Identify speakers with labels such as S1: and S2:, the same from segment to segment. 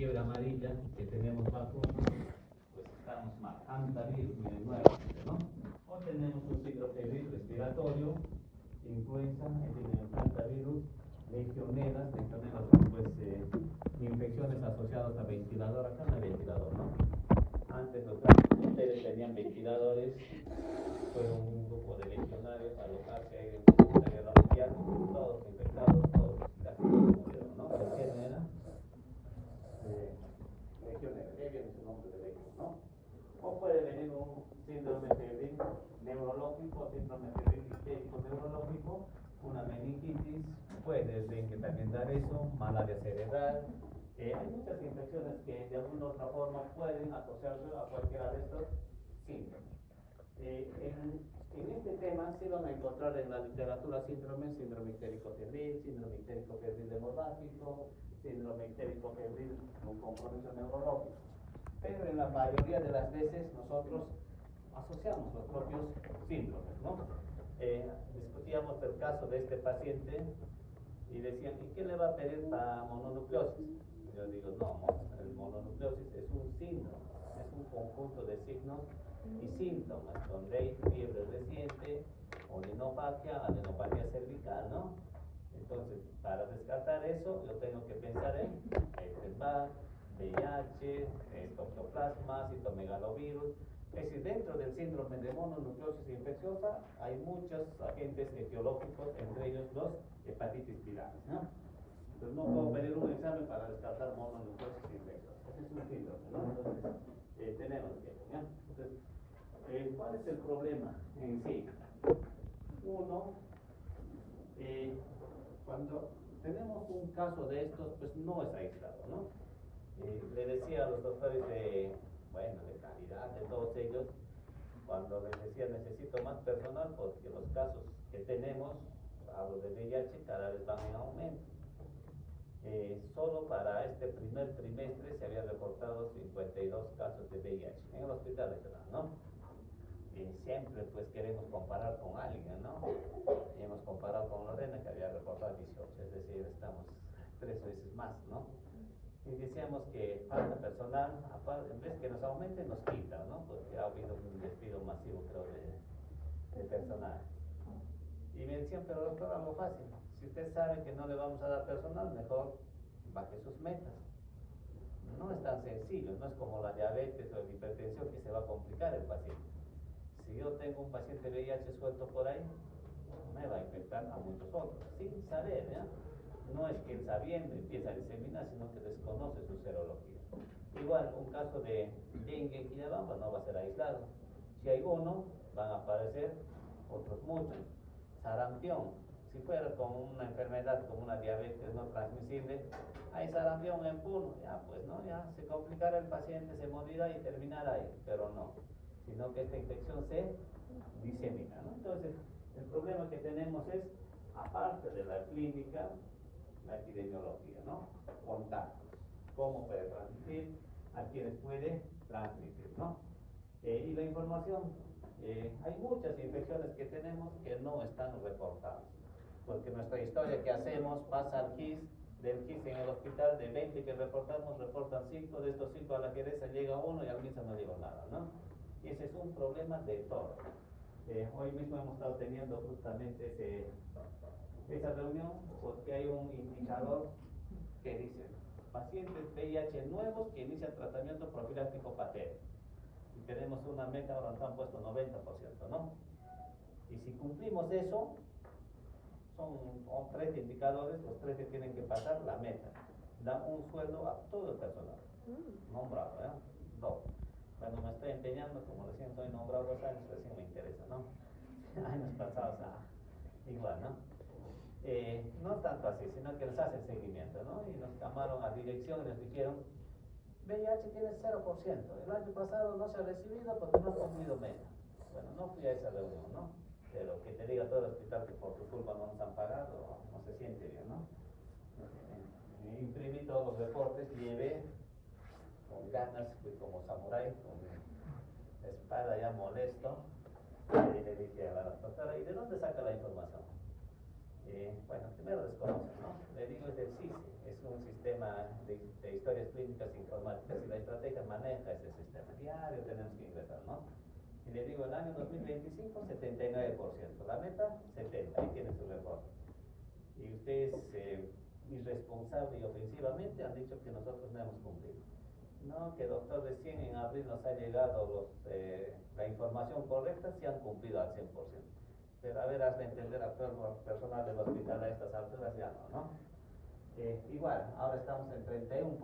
S1: fiebre amarilla, que tenemos vacunas, pues estamos más hantavirus nuevamente, ¿no? O tenemos un ciclo febril respiratorio, influenza, hantavirus, legionelas son pues infecciones asociadas a ventilador. Acá no hay ventilador, ¿no? Antes los grandes hoteles tenían ventiladores, fueron un grupo de legionarios a alojarse ahí en la guerra mundial, todos infectados, todos casi murieron, ¿no? Legionera, legionera, ¿qué viene su nombre de legión, no? O puede venir un síndrome febril neurológico, síndrome febril isquémico neurológico, una meningitis, puede también dar eso, malaria cerebral. Hay muchas infecciones que de alguna u otra forma pueden asociarse a cualquiera de estos síntomas. En este tema sí van a encontrar en la literatura síndrome ictérico febril, síndrome ictérico febril hemorrágico, síndrome ictérico febril con compromiso neurológico. Pero en la mayoría de las veces nosotros asociamos los propios síndromes, ¿no? Discutíamos el caso de este paciente y decían, ¿y qué le va a pedir para mononucleosis? Yo digo, no, el mononucleosis es un síndrome, es un conjunto de signos y síntomas, donde hay fiebre reciente, odinofagia, adenopatía cervical, ¿no? Entonces, para descartar eso, yo tengo que pensar en Epstein-Barr, VIH, toxoplasma, citomegalovirus. Es decir, dentro del síndrome de mononucleosis infecciosa hay muchos agentes etiológicos, entre ellos los hepatitis virales, ¿no? Entonces no puedo pedir un examen para descartar mononucleosis infecciosa. Ese es un síndrome, ¿no? Entonces, tenemos que, ¿ya? Entonces, ¿cuál es el problema en sí? Uno, cuando tenemos un caso de estos, pues no es aislado, ¿no? Le decía a los doctores de calidad, de todos ellos, cuando les decía necesito más personal porque los casos que tenemos, hablo de VIH, cada vez van en aumento. Solo para este primer trimestre se había reportado 52 casos de VIH en el Hospital Regional, ¿no? Siempre pues queremos comparar con alguien, ¿no? Hemos comparado con Lorena, que había reportado 18, es decir, estamos 3 veces más, ¿no? Y decíamos que falta personal, en vez que nos aumente, nos quita, ¿no? Porque ha habido un despido masivo, creo, de personal. Y me decían, pero doctor, algo fácil, si usted sabe que no le vamos a dar personal, mejor baje sus metas. No es tan sencillo, no es como la diabetes o la hipertensión que se va a complicar el paciente. Si yo tengo un paciente VIH suelto por ahí, me va a infectar a muchos otros, sin saber, ¿ya? No es que él sabiendo empieza a diseminar, sino que desconoce su serología. Igual, un caso de dengue en Quillabamba no va a ser aislado. Si hay uno, van a aparecer otros muchos. Sarampión, si fuera con una enfermedad como una diabetes no transmisible, hay sarampión en Puno, ya pues no, ya se complicará el paciente, se morirá y terminará ahí, pero no, sino que esta infección se disemina, ¿no? Entonces, el problema que tenemos es, aparte de la clínica, la epidemiología, ¿no? Contactos, cómo puede transmitir, a quienes puede transmitir, ¿no? Y la información, hay muchas infecciones que tenemos que no están reportadas, porque nuestra historia que hacemos pasa al GIS, del GIS en el hospital, de 20 que reportamos, reportan 5, de estos 5 a la Jereza llega uno y al MINSA no llegó nada, ¿no? Y ese es un problema de todo. Hoy mismo hemos estado teniendo justamente esa reunión porque hay un indicador que dice pacientes VIH nuevos que inician tratamiento profiláctico patero. Y tenemos una meta, ahora nos han puesto 90%, ¿no? Y si cumplimos eso, son 3 indicadores, los 3 que tienen que pasar la meta. Dan un sueldo a todo el personal. Nombrado, ¿eh? 2. Cuando me estoy empeñando, como recién soy nombrado 2 años, recién me interesa, ¿no? Años pasados, igual, ¿no? No tanto así, sino que les hacen seguimiento, ¿no? Y nos llamaron a dirección y nos dijeron, VIH tiene 0%, el año pasado no se ha recibido porque no ha cumplido meta. Bueno, no fui a esa reunión, ¿no? Pero que te diga todo el hospital que por tu culpa no nos han pagado, no se siente bien, ¿no? Imprimí todos los reportes, llevé con ganas, fui como samurái, con mi espada ya molesto, y le dije a la doctora, ¿y de dónde saca la información? Bueno, primero desconoce, ¿no? Le digo es del CISE, es un sistema de historias clínicas informáticas y la estrategia maneja ese sistema. Diario tenemos que ingresar, ¿no? Y le digo, el año 2025, 79%. La meta, 70%. Ahí tiene su reporte. Y ustedes, irresponsable y ofensivamente, han dicho que nosotros no hemos cumplido. No, que doctor, recién en abril nos ha llegado la información correcta, sí han cumplido al 100%. Pero a ver, hazle entender a todo el personal del hospital a estas alturas, ya no. Igual, ahora estamos en 31%,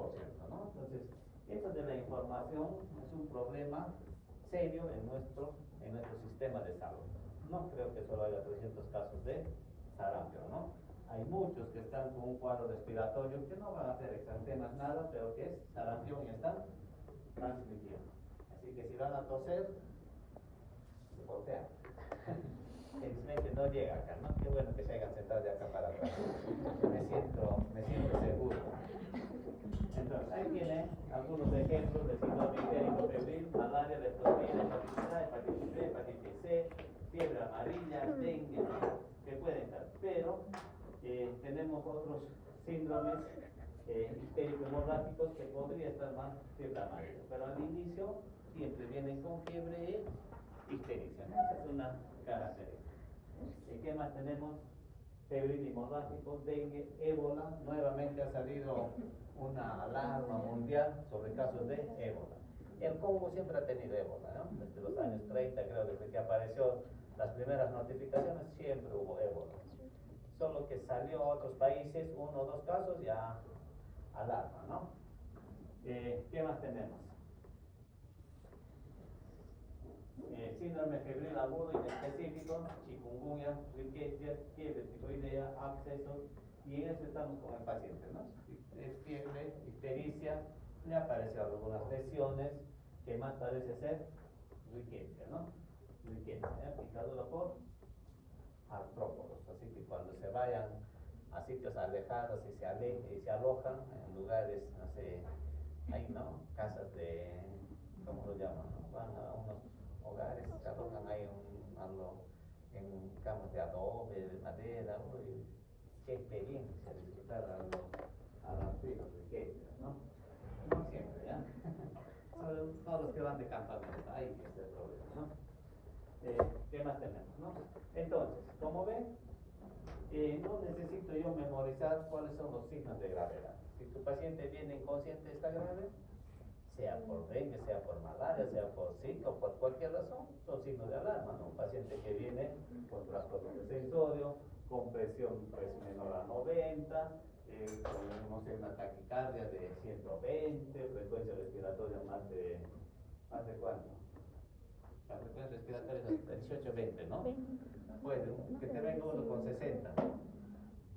S1: ¿no? Entonces, esto de la información es un problema serio en nuestro sistema de salud. No creo que solo haya 300 casos de sarampión, ¿no? Hay muchos que están con un cuadro respiratorio que no van a hacer exantemas nada, pero que es sarampión y están transmitiendo. Así que si van a toser, se voltean. Felizmente no llega acá, ¿no? Qué bueno que se hayan sentado de acá para atrás. Me siento seguro. Entonces, ahí tiene algunos ejemplos de síndrome ibérico febril, malaria, leptospira, hepatitis A, hepatitis B, hepatitis C, fiebre amarilla, dengue, que pueden dar. Pero tenemos otros síndromes histérico-hemorrágicos que podría estar más fiebre amarilla. Pero al inicio siempre vienen con fiebre e histericia, ¿no? Esa es una característica. ¿Qué más tenemos? Febril hemorrágico, dengue, ébola. Nuevamente ha salido una alarma mundial sobre casos de ébola. El Congo siempre ha tenido ébola, ¿no? Desde los años 30, creo, desde que apareció las primeras notificaciones, siempre hubo ébola. Solo que salió a otros países, 1 o 2 casos, ya alarma, ¿no? ¿Qué más tenemos? Síndrome febril agudo inespecífico, chikungunya, riquecias, fiebre tiroidea, abscesos, y en eso estamos con el paciente, ¿no? Es fiebre, ictericia, le aparecen algunas lesiones, que más parece ser riquecia, ¿no? Riquecia, picadura por artrópodos, así que cuando se vayan a sitios alejados y se alojan en lugares, no sé, hay, ¿no? Casas de, ¿cómo lo llaman? ¿No? Van a unos hogares, se alojan ahí en camas de adobe, de madera, uy, qué experiencia disfrutar a los hijos riquecias, ¿no? No siempre, ¿ya? Son todos los que van de campamento, ahí es el problema, ¿no? ¿Qué más tenemos, no? Entonces, como ven, no necesito yo memorizar cuáles son los signos de gravedad. Si tu paciente viene inconsciente, está grave, sea por dengue, sea por malaria, sea por zika o por cualquier razón, son signos de alarma, ¿no? Un paciente que viene con trastorno de sensorio, con presión pues, menor a 90, con, no sé, una taquicardia de 120, frecuencia respiratoria más de ¿cuánto? La frecuencia respiratoria es 18-20, ¿no? Puede, que te venga uno con 60.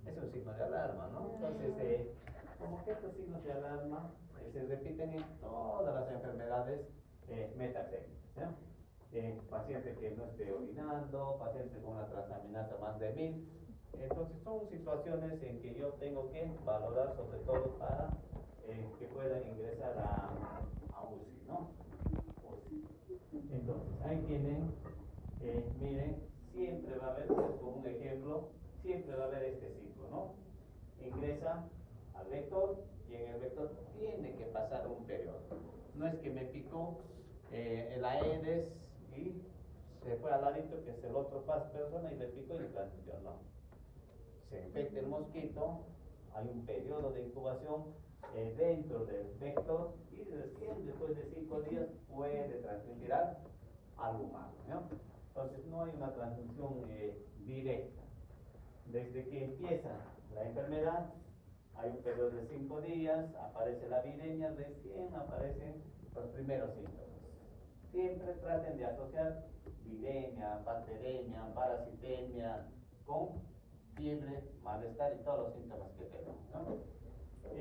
S1: Es un signo de alarma, ¿no? Entonces, como que estos signos de alarma se repiten en todas las enfermedades metatécnicas, ¿no? Paciente que no esté orinando, paciente con una transaminasa más de 1000. Entonces, son situaciones en que yo tengo que valorar, sobre todo para que puedan ingresar a UCI, ¿no? Entonces, ahí tienen, miren, siempre va a haber, como un ejemplo, siempre va a haber este ciclo, ¿no? Ingresa al vector y en el vector tiene que pasar un periodo. No es que me picó el Aedes y se fue al ladito, que es el otro persona, y le picó y le transmitió, no. Se infecta el mosquito, hay un periodo de incubación dentro del vector y recién después de 5 días puede transmitir al humano, ¿no? Entonces no hay una transmisión directa. Desde que empieza la enfermedad hay un periodo de 5 días, aparece la viremia, recién aparecen los primeros síntomas. Siempre traten de asociar viremia, bacteremia, parasitemia con fiebre, malestar y todos los síntomas que tenemos, ¿no? Y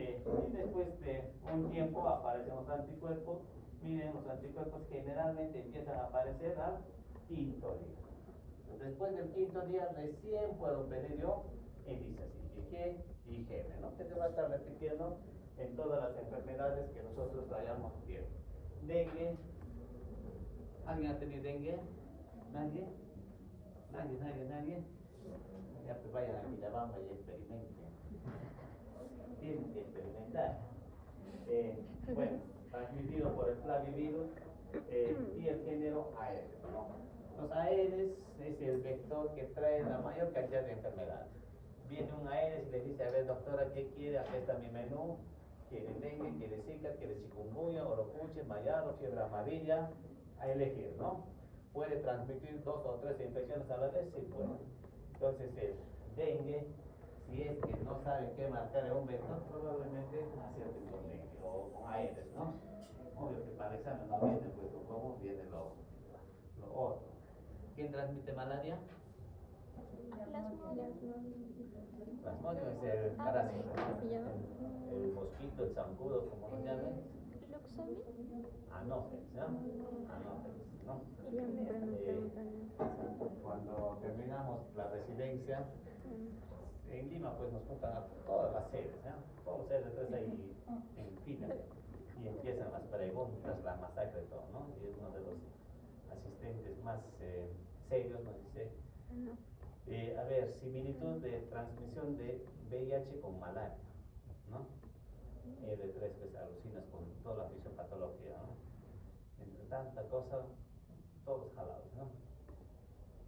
S1: después de un tiempo aparecen los anticuerpos. Miren, los anticuerpos generalmente empiezan a aparecer al 5.º día. Después del 5.º día recién puedo pedir yo ELISA, IgG y IgM, ¿no? Que se va a estar repitiendo en todas las enfermedades que nosotros hayamos tenido. Dengue. ¿Alguien ha tenido dengue? ¿Nadie? ¿Nadie? hija, pues vayan a Quillabamba y experimenten. Tienen que experimentar. Bueno, transmitido por el flavivirus y el género Aedes, ¿no? Los Aedes es el vector que trae la mayor cantidad de enfermedades. Viene un Aedes y le dice, a ver doctora, ¿qué quiere? Aquí está mi menú. Quiere dengue, quiere zika, quiere chikungunya, oropuche, mayaro, fiebre amarilla, a elegir, ¿no? ¿Puede transmitir 2 o 3 infecciones a la vez? Sí puede. Entonces el dengue, si es que no saben qué marcar en un vector, probablemente acierte con dengue o con Aedes, ¿no? Obvio que para el examen no viene pues lo común, viene lo otro. ¿Quién transmite malaria? Plasmodium es el parásito, el mosquito, el zancudo, como lo llaman. Anófeles, ¿no? Anófeles, ¿no? Cuando terminamos la residencia, en Lima pues nos juntan a todas las sedes, ¿no? Todos los sedes están ahí en fila y empiezan las preguntas, la masacre y todo, ¿no? Y es uno de los asistentes más serios nos dice, a ver, similitud de transmisión de VIH con malaria, ¿no? R3 pues alucinas con toda la fisiopatología, ¿no? Entre tanta cosa, todos jalados, ¿no?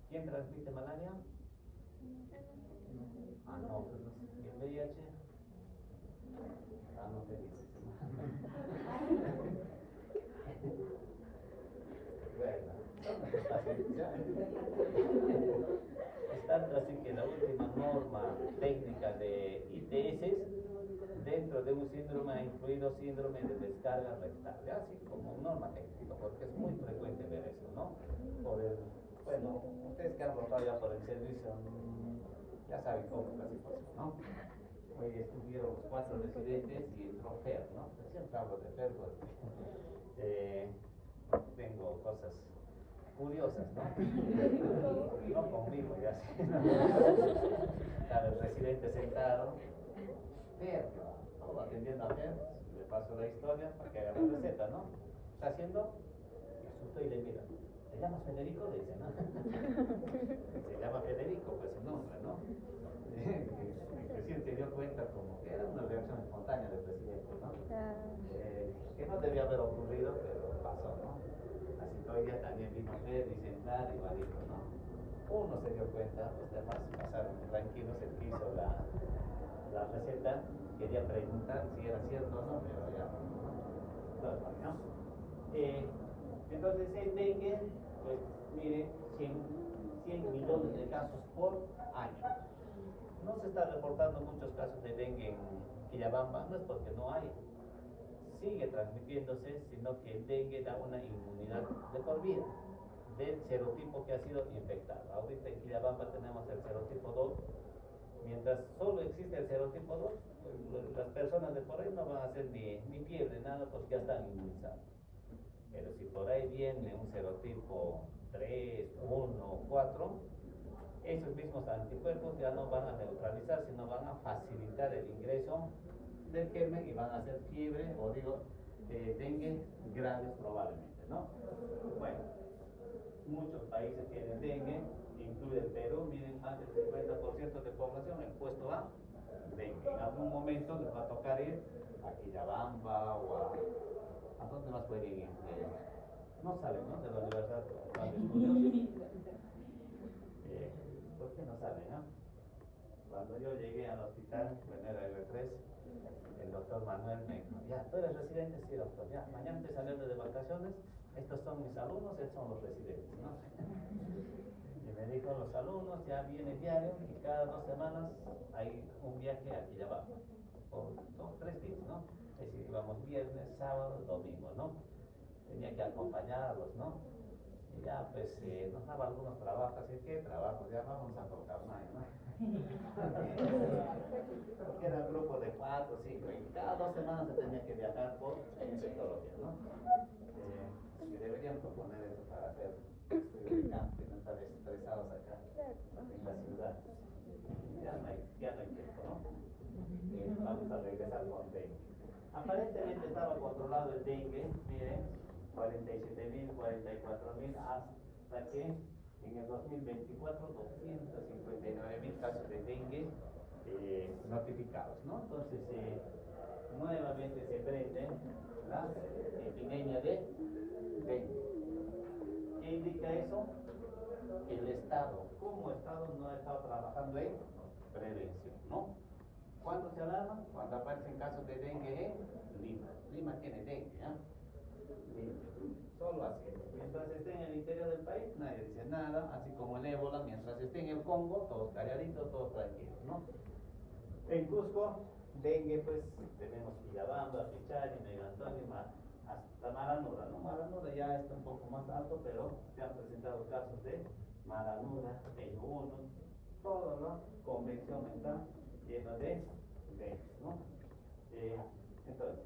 S1: ¿Quién transmite malaria? No, pues no sé. ¿Y el VIH? No te dices. Bueno, es tanto así que la última norma técnica de ITS dentro de un síndrome ha incluido síndrome de descarga rectal, así como norma técnica, porque es muy frecuente ver eso, ¿no? Bueno, ustedes que han rotado ya por el servicio, ya saben cómo es la situación, ¿no? Hoy estuvieron los 4 residentes y entró Fer, ¿no? Siempre hablo de Fer porque tengo cosas curiosas, ¿no? No conmigo, ya sé, ¿no? Claro, el residente sentado, Fer, todo atendiendo a Fer, le paso la historia para que haga la receta, ¿no? ¿Está haciendo? Me asustó y le mira. ¿Te llamas Federico? Le dice, ¿no? Se llama Federico, pues su nombre, ¿no? Recién se dio cuenta como que era una reacción espontánea del presidente, ¿no? Que no debía haber ocurrido, pero pasó, ¿no? Así que hoy día también vino Fer y sentar y dijo, ¿no? Uno se dio cuenta, los demás pasaron tranquilos, el que hizo la receta, quería preguntar si era cierto o no, pero ya no. Entonces el dengue, pues mire, 100 millones de casos por año. No se está reportando muchos casos de dengue en Quillabamba, no es porque no hay, sigue transmitiéndose, sino que el dengue da una inmunidad de por vida del serotipo que ha sido infectado. Ahorita en Quillabamba tenemos el serotipo 2, mientras solo existe el serotipo 2, pues las personas de por ahí no van a hacer ni fiebre, nada, porque ya están inmunizados. Pero si por ahí viene un serotipo 3, 1, 4, esos mismos anticuerpos ya no van a neutralizar, sino van a facilitar el ingreso del germen y van a hacer fiebre o dengue graves probablemente, ¿no? Bueno, muchos países tienen dengue, incluye el Perú, miren, más del 50% de población expuesto a dengue. En algún momento les va a tocar ir a Quillabamba o ¿a dónde más pueden ir? No salen, ¿no? De la Universidad de Estudios. ¿Por qué no salen, no? Cuando yo llegué al hospital, bueno, era R3, el doctor Manuel me dijo, ya, ¿tú eres residente? Sí, doctor, ya, mañana te saliendo de vacaciones, estos son mis alumnos, estos son los residentes, ¿no? Y me dijo, los alumnos ya vienen diario y cada 2 semanas hay un viaje a Quillabamba, por 2, 3 días, ¿no? Es decir, íbamos viernes, sábado, domingo, ¿no? Tenía que acompañarlos, ¿no? Y ya, pues, nos daba algunos trabajos, así que trabajos, ya vamos a colocar más, ¿no? Porque era un grupo de 4, 5, y cada 2 semanas se tenía que viajar por infectología, ¿no? Y deberían proponer eso para hacer estudios de campo y no estar estresados acá en la ciudad. Ya no hay tiempo, ¿no? Vamos a regresar con dengue. Aparentemente estaba controlado el dengue, miren, 47.000, 44.000, hasta que En el 2024, 259.000 casos de dengue notificados, ¿no? Entonces, nuevamente se prende la epidemia de dengue. ¿Qué indica eso? El Estado, como Estado, no ha estado trabajando en prevención, ¿no? ¿Cuándo se alarma? Cuando aparecen casos de dengue en Lima. Lima tiene dengue, ¿ah? Lima. Solo así. Mientras esté en el interior del país, nadie dice nada, así como el ébola, mientras esté en el Congo, todos calladitos, todos tranquilos, ¿no? En Cusco, dengue, pues tenemos Quillabamba, Pichari, Mega Antonio, hasta Maranuda, ¿no? Maranuda ya está un poco más alto, pero se han presentado casos de Maranuda, P1, toda la convención está llena de dengue, ¿no? Entonces,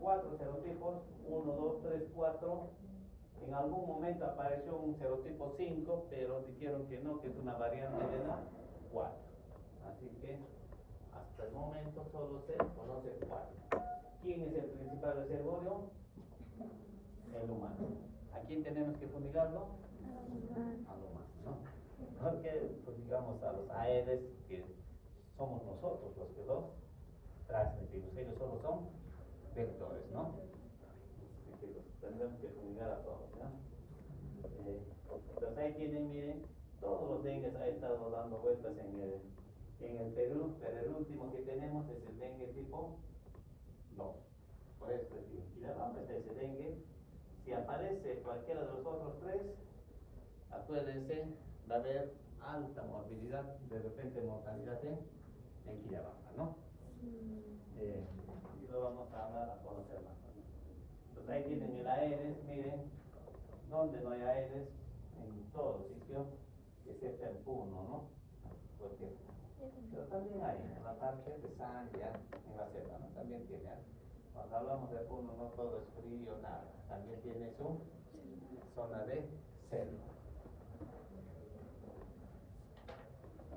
S1: 4 serotipos, 1, 2, 3, 4. En algún momento apareció un serotipo 5, pero dijeron que no, que es una variante de la 4. Así que hasta el momento solo se conoce 4. ¿Quién es el principal reservorio? El humano. ¿A quién tenemos que fumigarlo? Al humano, ¿no? Porque fumigamos a los aedes, que somos nosotros los que los transmitimos. Ellos solo son vectores, ¿no? Así que los tendremos que fumigar a todos, ¿no? Entonces ahí tienen, miren, todos los dengues han estado dando vueltas en el Perú, pero el último que tenemos es el dengue tipo 2. Por eso decimos, y la vamos a ese dengue. Si aparece cualquiera de los otros 3, acuérdense, va a haber alta morbilidad, de repente mortalidad en Quillabamba, ¿no? Y lo vamos a hablar a conocer más, ¿no? Entonces ahí tienen el Aedes, miren, donde no hay Aedes, en todo sitio, excepto el Puno, ¿no? Porque, pero también hay en la parte de sangre, en la selva, ¿no? También tiene, cuando hablamos de Puno no todo es frío, nada, también tiene su zona de selva.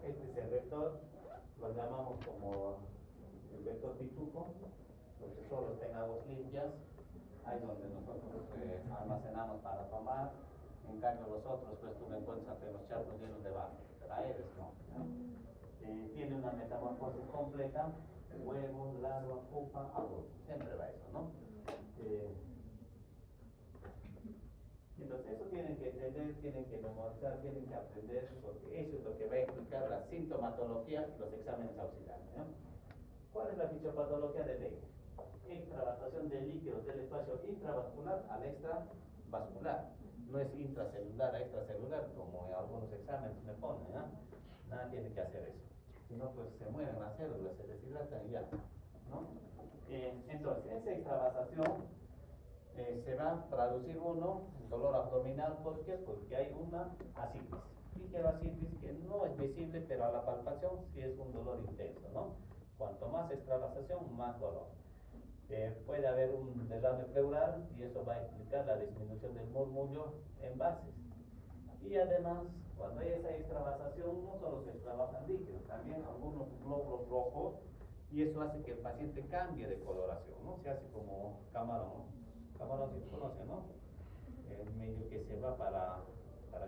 S1: Este es el vector, lo llamamos como el vector pitufo, porque solo está en aguas limpias, ahí donde nosotros almacenamos para tomar. En cambio los otros, pues tú me encuentras ante los charcos llenos de barro, pero Aedes no. Tiene una metamorfosis completa, huevo, larva, pupa, adulto, siempre va eso, ¿no? Entonces eso tienen que entender, tienen que memorizar, tienen que aprender, porque eso es lo que va a explicar la sintomatología y los exámenes auxiliares, ¿no? ¿Cuál es la fisiopatología de dengue? Extravasación de líquidos del espacio intravascular al extravascular. No es intracelular a extracelular, como en algunos exámenes me ponen, ¿no? Nada tiene que hacer eso. Si no, pues se mueren las células, se deshidratan y ya, ¿no? Entonces, esa extravasación se va a traducir uno en dolor abdominal. ¿Por qué? Porque hay una ascitis. Ligera ascitis que no es visible, pero a la palpación sí es un dolor intenso, ¿no? Cuanto más extravasación, más dolor. Puede haber un derrame pleural y eso va a explicar la disminución del murmullo en bases. Y además, cuando hay esa extravasación, no solo se extravasan líquidos, también algunos glóbulos rojos, y eso hace que el paciente cambie de coloración, ¿no? Se hace como camarón, ¿no? Camarón si se conoce, ¿no? Medio que se va para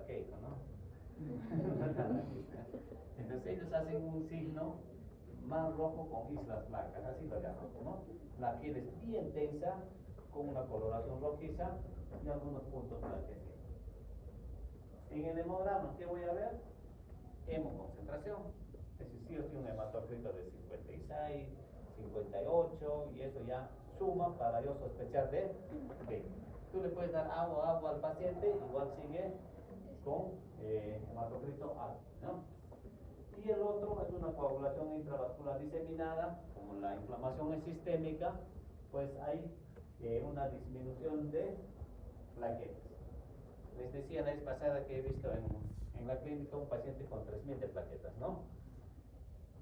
S1: qué, ¿no? Entonces ellos hacen un signo más rojo con islas blancas, así lo llaman, ¿no? La piel es bien tensa, con una coloración rojiza y algunos puntos blanquecinos. En el hemograma, ¿qué voy a ver? Hemoconcentración. Es decir, sí o sí un hematocrito de 56, 58, y eso ya suma para yo sospechar de dengue. Tú le puedes dar agua al paciente, igual sigue con hematocrito alto, ¿no? Y el otro es una coagulación intravascular diseminada, como la inflamación es sistémica, pues hay una disminución de plaquetas. Les decía la vez pasada que he visto en la clínica un paciente con 3.000 de plaquetas, ¿no?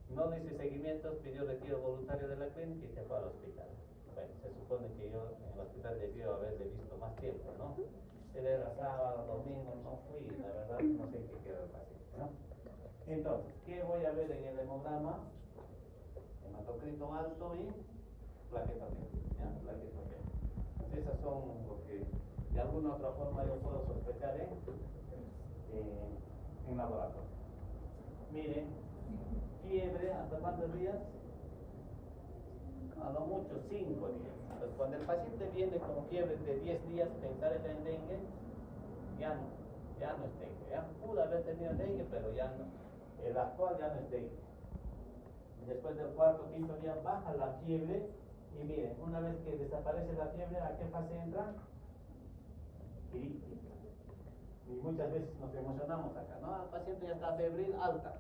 S1: No le hice seguimientos, pidió retiro voluntario de la clínica y se fue al hospital. Bueno, se supone que yo en el hospital debió haberle visto más tiempo, ¿no? Era sábado, domingo, no fui, la verdad no sé en qué quedó el paciente, ¿no? Entonces, ¿qué voy a ver en el hemograma? Hematocrito alto y plaquetas negras, ¿ya? Plaquetas negras. Entonces, esas son lo que de alguna otra forma yo puedo sospechar en laboratorio. Miren, fiebre, ¿hasta cuántos días? A lo mucho 5 días. Entonces, cuando el paciente viene con fiebre de 10 días, pensar en dengue, ya no es dengue. Ya pudo haber tenido dengue, pero ya no. El actual ya no es dengue. Después del cuarto, quinto día baja la fiebre y miren, una vez que desaparece la fiebre, ¿a qué fase entra? Crítica. Y muchas veces nos emocionamos acá, ¿no? El paciente ya está febril alta,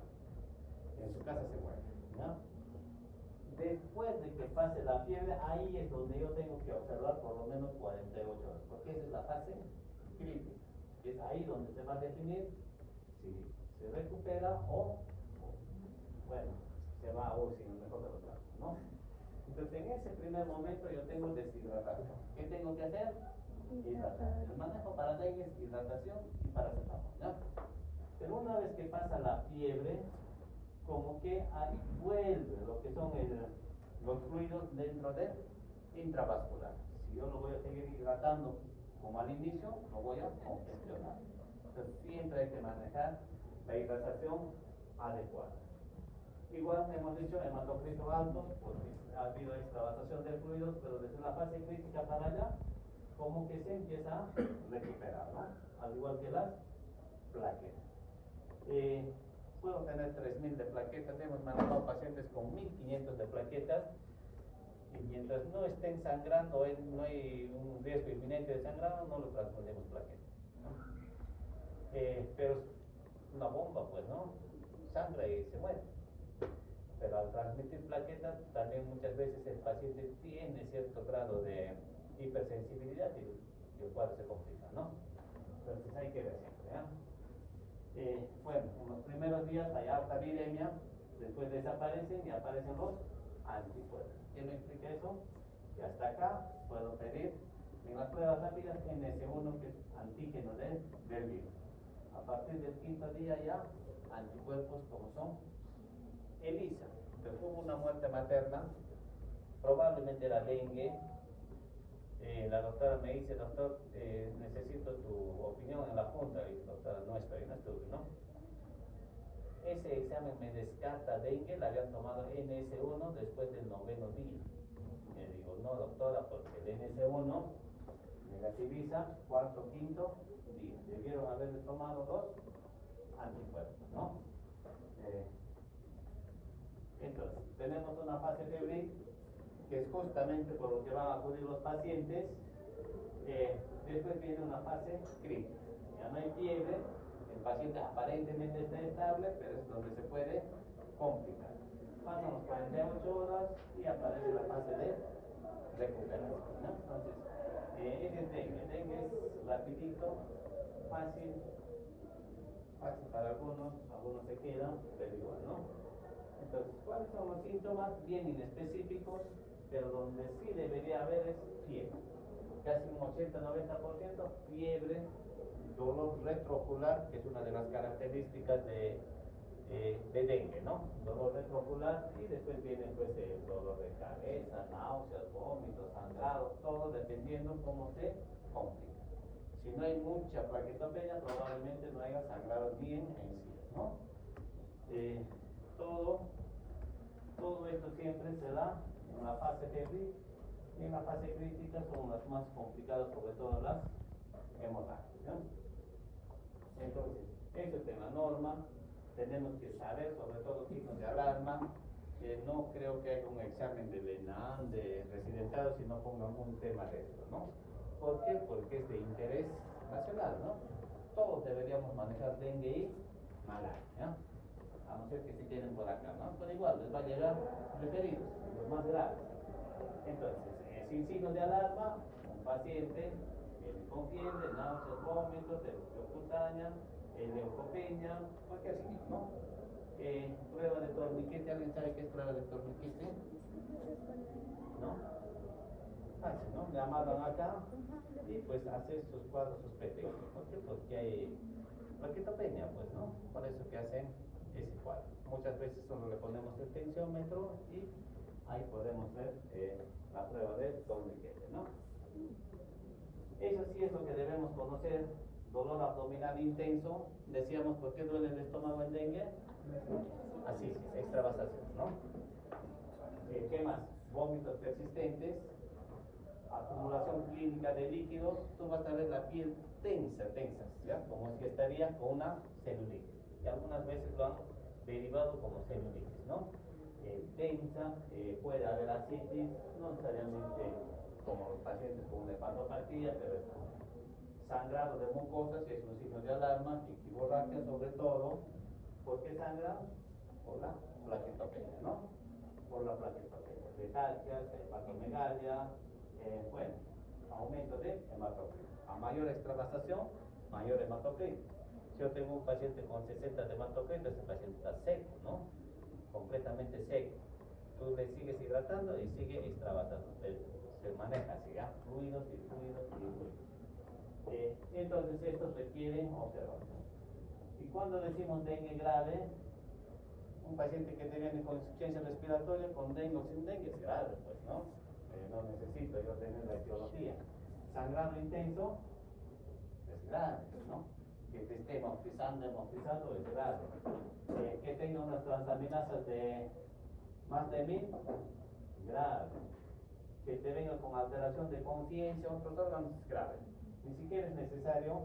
S1: en su casa se muere, ¿no? Después de que pase la fiebre, ahí es donde yo tengo que observar por lo menos 48 horas, porque esa es la fase crítica. Es ahí donde se va a definir si se recupera o bueno, se va a UCI en el mejor de los casos, ¿no? Entonces, en ese primer momento yo tengo deshidratación. ¿Qué tengo que hacer? Hidratar. El manejo para dengue es hidratación y paracetamol, ¿no? Pero una vez que pasa la fiebre, como que ahí vuelve lo que son los fluidos dentro del intravascular. Si yo lo voy a seguir hidratando como al inicio, lo voy a congestionar. Entonces, siempre hay que manejar la hidratación adecuada. Igual hemos dicho hematocrito alto, porque ha habido extravasación de fluidos, pero desde la fase crítica para allá, como que se empieza a recuperar, ¿no? Al igual que las plaquetas. Puedo tener 3.000 de plaquetas, hemos manejado pacientes con 1.500 de plaquetas, y mientras no estén sangrando, no hay un riesgo inminente de sangrado, no lo transfundimos plaquetas, ¿no? Pero es una bomba, pues, ¿no? Sangra y se muere. Pero al transmitir plaquetas, también muchas veces el paciente tiene cierto grado de hipersensibilidad y el cuadro se complica, ¿no? Entonces hay que ver siempre, ¿no? Bueno, en los primeros días hay alta viremia, después desaparecen y aparecen los anticuerpos. ¿Qué me explica eso? Que hasta acá puedo pedir en las pruebas rápidas NS1, que es antígeno del virus. A partir del quinto día ya anticuerpos como son ELISA. Entonces hubo una muerte materna, probablemente era dengue. La doctora me dice, doctor, necesito tu opinión en la junta, y doctora, no estoy en estudio, ¿no? Ese examen me descarta dengue, la habían tomado NS1 después del 9º día. Le digo, no doctora, porque el NS1 negativiza cuarto, quinto día. Debieron haberle tomado 2 anticuerpos, ¿no? Entonces, tenemos una fase febril, que es justamente por lo que van a acudir los pacientes. Después viene una fase crítica. Ya no hay fiebre, el paciente aparentemente está estable, pero es donde se puede complicar. Pasan los 48 horas y aparece la fase de recuperación, ¿no? Entonces, ese es dengue. Dengue es rapidito, fácil para algunos se quedan, pero igual, ¿no? Entonces, ¿cuáles son los síntomas? Bien inespecíficos, pero donde sí debería haber es fiebre. Casi un 80-90% fiebre, dolor retroocular, que es una de las características de dengue, ¿no? Dolor retroocular, y después viene pues el dolor de cabeza, náuseas, vómitos, sangrado, todo dependiendo cómo se complica. Si no hay mucha plaquetopenia, probablemente no haya sangrado ni en encías, ¿no? Todo esto siempre se da en la fase febril, y en la fase crítica son las más complicadas, sobre todo las hemorragias, ¿no? Entonces, eso es en la norma. Tenemos que saber, sobre todo, signos de alarma. No creo que haya un examen de ENAM, de residenciado, si no pongan un tema de esto, ¿no? ¿Por qué? Porque es de interés nacional, ¿no? Todos deberíamos manejar dengue y malaria, ¿no? A no ser que se queden por acá, ¿no? Pero igual, les va a llegar referidos, los más graves. Entonces, sin signos de alarma, un paciente viene con fiebre, náuseas, vómitos, erupción cutánea, leucopenia, cualquier signo, ¿no? Prueba de torniquete, ¿alguien sabe qué es prueba de torniquete? ¿No? Fácil, ¿no? Le amarran acá y pues hace sus cuadros sospechos. ¿Por qué? Porque hay plaquetopenia, pues, ¿no? Por eso que hacen ese cuadro. Muchas veces solo le ponemos el tensiómetro y ahí podemos ver la prueba de torniquete, ¿no? Eso sí es lo que debemos conocer, dolor abdominal intenso, decíamos, ¿por qué duele el estómago en dengue? Así, extravasación, ¿no? ¿Qué más? Vómitos persistentes, acumulación clínica de líquidos, tú vas a ver la piel tensa, ¿ya? Como si estaría con una celulitis. Y algunas veces lo han derivado como celulitis, ¿no? Tensa, puede haber ascitis, no necesariamente como los pacientes con una hepatopatía, pero es sangrado de mucosas, que es un signo de alarma, ictiborragia sobre todo. ¿Por qué sangra? Por la plaquetopenia, ¿no? Por la plaquetopenia. Letargia, hepatomegalia, bueno, aumento de hematocrit. A mayor extravasación, mayor hematocrit. Si yo tengo un paciente con 60 de hematocrit, ese paciente está seco, ¿no? Completamente seco. Tú le sigues hidratando y sigue extravasando. Se maneja así, ¿ya? Fluidos y fluidos y fluidos. Entonces, esto requiere observación. Y cuando decimos dengue grave, un paciente que te viene con insuficiencia respiratoria, con dengue o sin dengue, es grave, pues, ¿no? No necesito yo tener la etiología. Sangrado intenso, es grave, ¿no? Que te esté hemoptizando, es grave. Que tenga unas transaminasas de más de 1000, grave. Que te venga con alteración de conciencia, otros órganos, es grave. Ni siquiera es necesario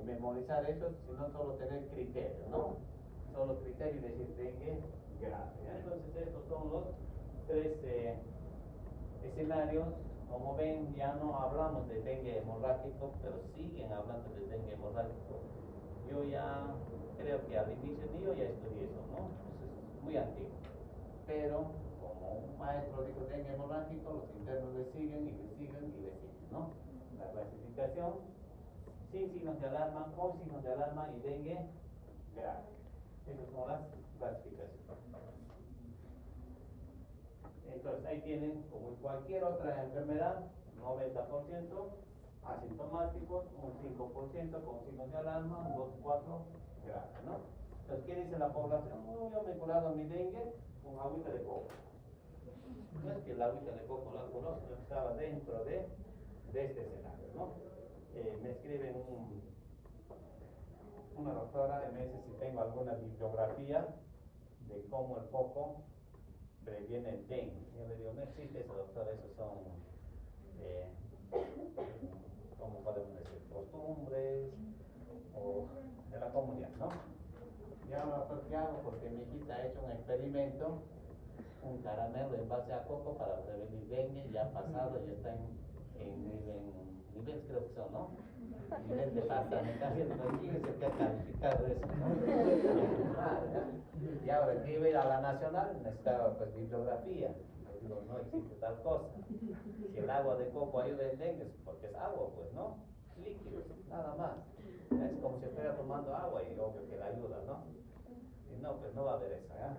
S1: memorizar eso, sino solo tener criterio, ¿no? Solo criterio y decir dengue grave. Entonces estos son los tres escenarios. Como ven, ya no hablamos de dengue hemorrágico, pero siguen hablando de dengue hemorrágico. Yo ya creo que al inicio ni yo ya estudié eso, ¿no? Eso es muy antiguo. Pero como un maestro dijo dengue hemorrágico, los internos le siguen y le siguen y le siguen, ¿no? La clasificación, sin signos de alarma, con signos de alarma y dengue grave. Esas son las clasificaciones. Entonces ahí tienen, como en cualquier otra enfermedad, 90% asintomáticos, un 5% con signos de alarma, 2-4 graves, ¿no? Entonces, ¿qué dice la población? Yo me he curado mi dengue con agüita de coco. No es que el agüita de coco la curó, sino que estaba dentro de este escenario, ¿no? Me escriben una doctora y me dice si tengo alguna bibliografía de cómo el coco previene el dengue. Yo le digo, no existe eso, doctora, esos son, ¿cómo podemos decir? Costumbres o de la comunidad, ¿no? Y ahora, ¿qué hago? Porque mi hijita ha hecho un experimento, un caramelo en base a coco para prevenir dengue, ya ha pasado, ya está en nivel creo que son, ¿no? Nivel departamental, imagínense que ha calificado eso, ¿no? Y ahora que iba a ir a la nacional, necesitaba pues bibliografía. Le digo, no existe tal cosa. Si el agua de coco ayuda en dengue, es porque es agua, pues, ¿no? Líquidos, nada más. Es como si estuviera tomando agua y obvio que la ayuda, ¿no? Y no, pues no va a haber eso, ¿ya?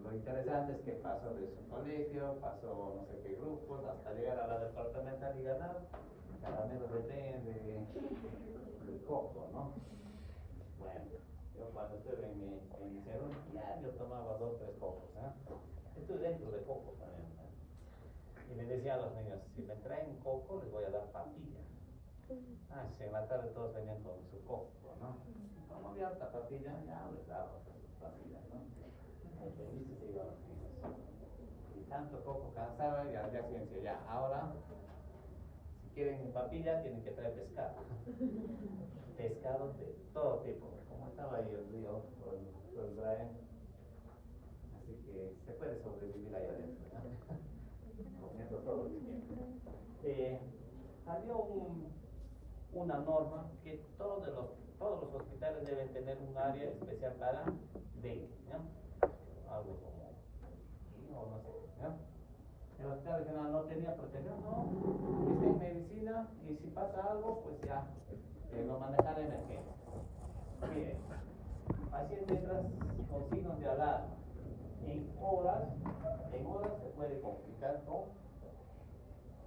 S1: Lo interesante es que pasó de su colegio, pasó no sé qué grupos, hasta llegar a la departamental y ganar caramelos de coco, ¿no? Bueno, yo cuando estuve en mi salón, ya yo tomaba 2-3 cocos, ¿eh? Estoy dentro de cocos también, ¿eh? Y le decía a los niños, si me traen coco, les voy a dar papilla. Si en la tarde todos venían con su coco, ¿no? Como había harta papilla, ya les daba sus papillas, ¿no? Felices se iban los niños. Y tanto coco cansaba y al día siguiente ya, ahora, si quieren papilla, tienen que traer pescado. Pescados de todo tipo, como estaba ahí el río, por Brian. Así que se puede sobrevivir ahí adentro, ¿no? Comiendo todo lo que quieren. Había una norma que todos los hospitales deben tener un área especial para dengue, ¿no? Algo como, no sé, ¿no? El hospital regional no tenía protección, no, está en medicina y si pasa algo, pues ya, lo manejará de emergencia. Miren, paciente entra con signos de alarma. En horas se puede complicar con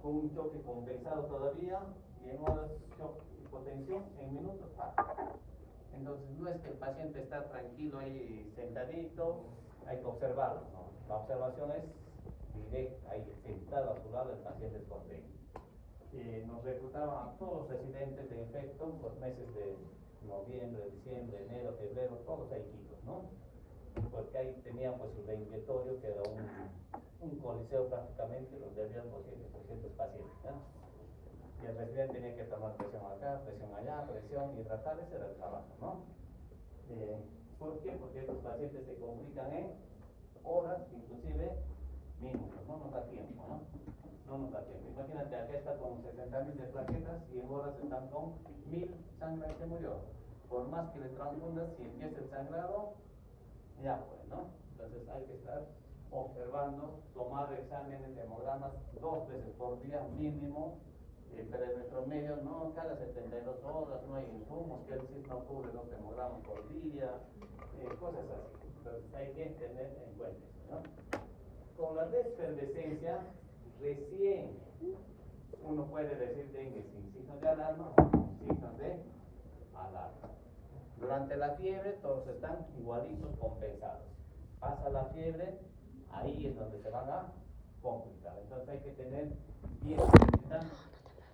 S1: un choque compensado todavía y en horas shock hipotensión, en minutos pasa. Entonces no es que el paciente está tranquilo ahí sentadito, hay que observarlo, ¿no? La observación es directa, ahí sentado a su lado el paciente es con dengue. nos reclutaban a todos los residentes de infecto los meses de noviembre, diciembre, enero, febrero, todos ahí quitos, ¿no? Porque ahí tenían pues su reinvitorio, que era un coliseo prácticamente, donde había 200, 300 pacientes, ¿no? Y el residente tenía que tomar presión acá, presión allá, presión y tratar, ese era el trabajo, ¿no? ¿Por qué? Porque estos pacientes se complican en horas, inclusive minutos, no nos da tiempo, ¿no? No nos da tiempo. Imagínate, acá está con 60.000 de plaquetas y en horas están con 1.000, sangra y se murió. Por más que le transfundas, si empieza el sangrado, ya fue, ¿no? Entonces hay que estar observando, tomar exámenes, hemogramas 2 veces por día mínimo, pero en nuestro medio no, cada 72 horas, no hay insumos, que el CIS no cubre 2 hemogramas por día, cosas así. Entonces hay que tener en cuenta eso, ¿no? Con la defervescencia, recién uno puede decir dengue sin signos de alarma o con signos de alarma. Durante la fiebre todos están igualitos, compensados. Pasa la fiebre, ahí es donde se van a complicar. Entonces hay que tener bien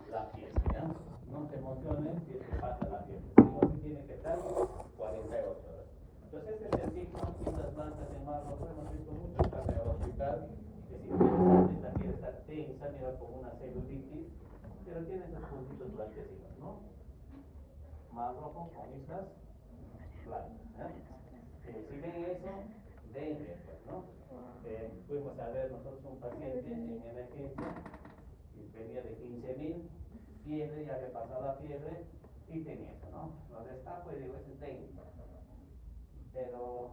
S1: la fiebre, ¿ya? No se emocionen si es que pasa la fiebre. Sí tiene que estar 48 horas. Entonces este es el signo, pintas blancas en marrón, hemos visto muchos casos en el hospital. Es interesante, esta piel está tensa, mira como una celulitis, pero tiene esos puntitos blanquecinos, ¿no? Más rojo con islas blancas, si ven eso, dengue, pues, ¿no? Fuimos a ver nosotros un paciente en emergencia y venía de 15.000, fiebre, ya había pasado la fiebre y tenía eso, ¿no? Lo destapo y digo, ese es dengue. Pero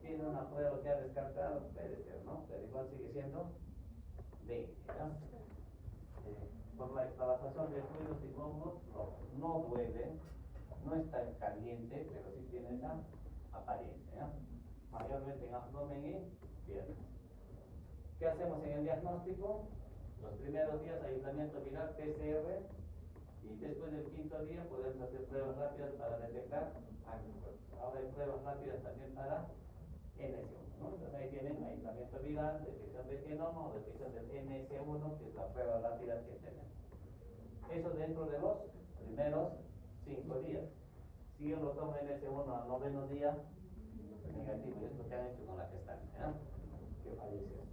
S1: tiene una prueba que ha descartado, puede ser, ¿no? Pero igual sigue siendo dengue, ¿no? Por la extravasación de fluidos y glóbulos no duele, no está caliente, pero sí tiene esa apariencia, ¿no? Mayormente en abdomen y piernas. ¿Qué hacemos en el diagnóstico? Los primeros días aislamiento viral, PCR, y después del 5.º día podemos hacer pruebas rápidas para detectar anticuerpos. Ahora hay pruebas rápidas también para NS1, ¿no? Entonces ahí tienen aislamiento viral, detección de genoma o detección del NS1, que es la prueba rápida que tenemos. Eso dentro de los primeros 5 días. Si yo lo tomo NS1 al 9.º día, negativo, y es lo que han hecho con la gestante, ¿no? Que falleció.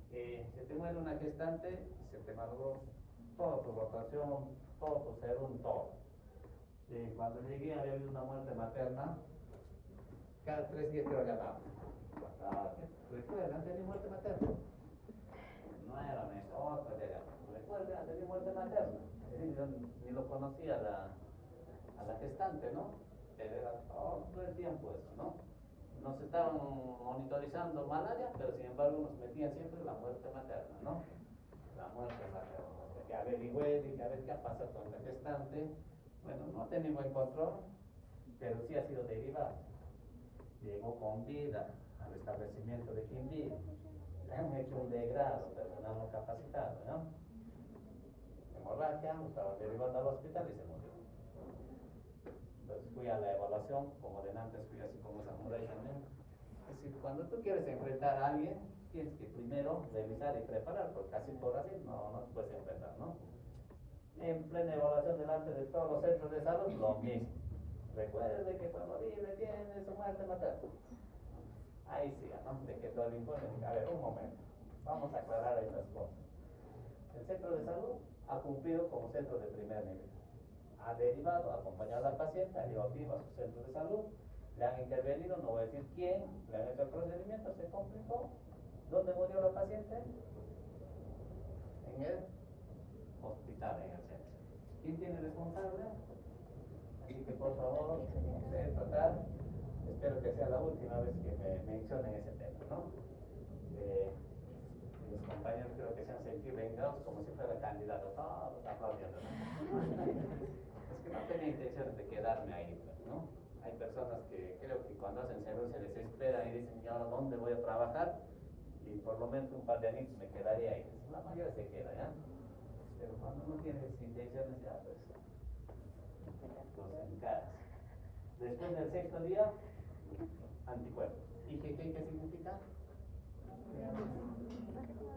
S1: Se te muere una gestante, se te malogró toda tu rotación, todo tu serum, todo. Cuando llegué había habido una muerte materna, cada 3 días quiero llamar. Recuerdan, tenía muerte materna. No era eso, otra de allá. Recuerdan, tenía muerte materna. Yo ni lo conocía a la gestante, ¿no? Pero era todo el tiempo eso, ¿no? Nos estaban monitorizando malaria, pero sin embargo nos metían siempre la muerte materna, ¿no? La muerte materna. Que averigüé, dije, a ver qué ha pasado con la gestante. Bueno, no tenía buen control, pero sí ha sido derivado. Llegó con vida al establecimiento de Quindío. Le han hecho un degrado, personal no capacitado, ¿no? Hemorragia, lo estaban derivando al hospital y se murió. Entonces fui a la evaluación, como de antes fui así como samurái también. Es decir, cuando tú quieres enfrentar a alguien, tienes que primero revisar y preparar, porque así por así no te puedes enfrentar, ¿no? En plena evaluación delante de todos los centros de salud, lo mismo. Recuerde que fue horrible, tiene su muerte materna. Ahí sí, ¿no? De que todo el informe, a ver, un momento, vamos a aclarar estas cosas. El centro de salud ha cumplido como centro de primer nivel. Ha derivado, ha acompañado al paciente, ha llevado vivo a su centro de salud, le han intervenido, no voy a decir quién, le han hecho el procedimiento, se complicó. ¿Dónde murió la paciente? En el hospital, en el centro. ¿Quién tiene responsable? Así que por favor, tratar, espero que sea la última vez que me mencionen ese tema, ¿no? Mis compañeros creo que se han sentido vengados como si fuera candidato, todos aplaudiendo, ¿no? Es que no tenía intenciones de quedarme ahí, ¿no? Hay personas que creo que cuando hacen salud se desesperan y dicen, ¿y ahora dónde voy a trabajar? Y por lo menos un par de años me quedaría ahí. La mayoría se queda, ¿ya? Pero cuando no tienes intenciones, ya pues los encaras. Después del 6.º día, anticuerpos. ¿IgG qué significa?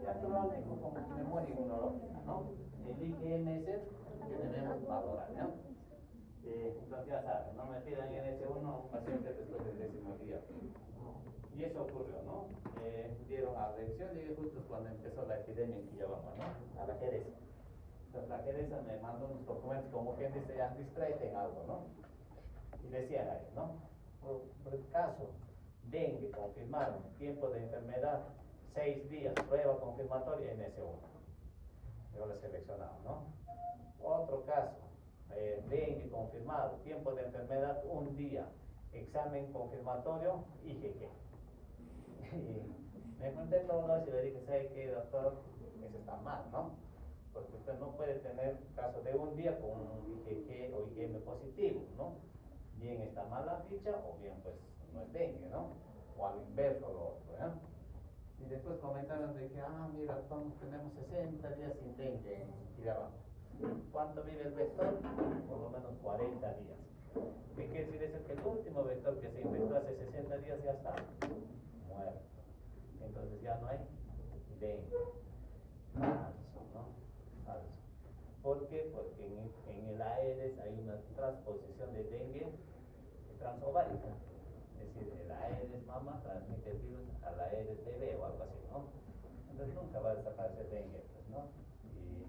S1: Ya crónico, como memoria inmunológica, ¿no? El IgMs que debemos valorar, ¿no? Entonces ya saben, no me pidan NS1 a un paciente después del 10º día. Y eso ocurrió, ¿no? Dieron a revisión y justo cuando empezó la epidemia en Quillabamba, ¿no? A la Jerez. Entonces la Jereza me mandó unos documentos como quien dice, ya distráete en algo, ¿no? Y decían ahí, ¿no? Por el caso, dengue, confirmaron, tiempo de enfermedad, 6 días, prueba confirmatoria NS1. Yo lo he seleccionado, ¿no? Otro caso, dengue confirmado, tiempo de enfermedad, 1 día, examen confirmatorio, IgG. Y me encontré todo eso y le dije, ¿sabe qué, doctor? Eso está mal, ¿no? Porque usted no puede tener caso de 1 día con un IgG o IgM positivo, ¿no? Bien está mal la ficha o bien pues no es dengue, ¿no? O al inverso lo otro, ¿no? Y después comentaron de que, mira, tenemos 60 días sin dengue en Quillabamba. ¿Cuánto vive el vector? Por lo menos 40 días. ¿Qué quiere decir eso? Que el último vector que se infectó hace 60 días ya está muerto. Entonces ya no hay dengue. Falso, ¿no? Falso. ¿Por qué? Porque en el Aedes hay una transposición de dengue transovárica. Es decir, el Aedes mama transmite el virus al Aedes bebé o algo así, ¿no? Entonces nunca va a desaparecer dengue, pues, ¿no? Y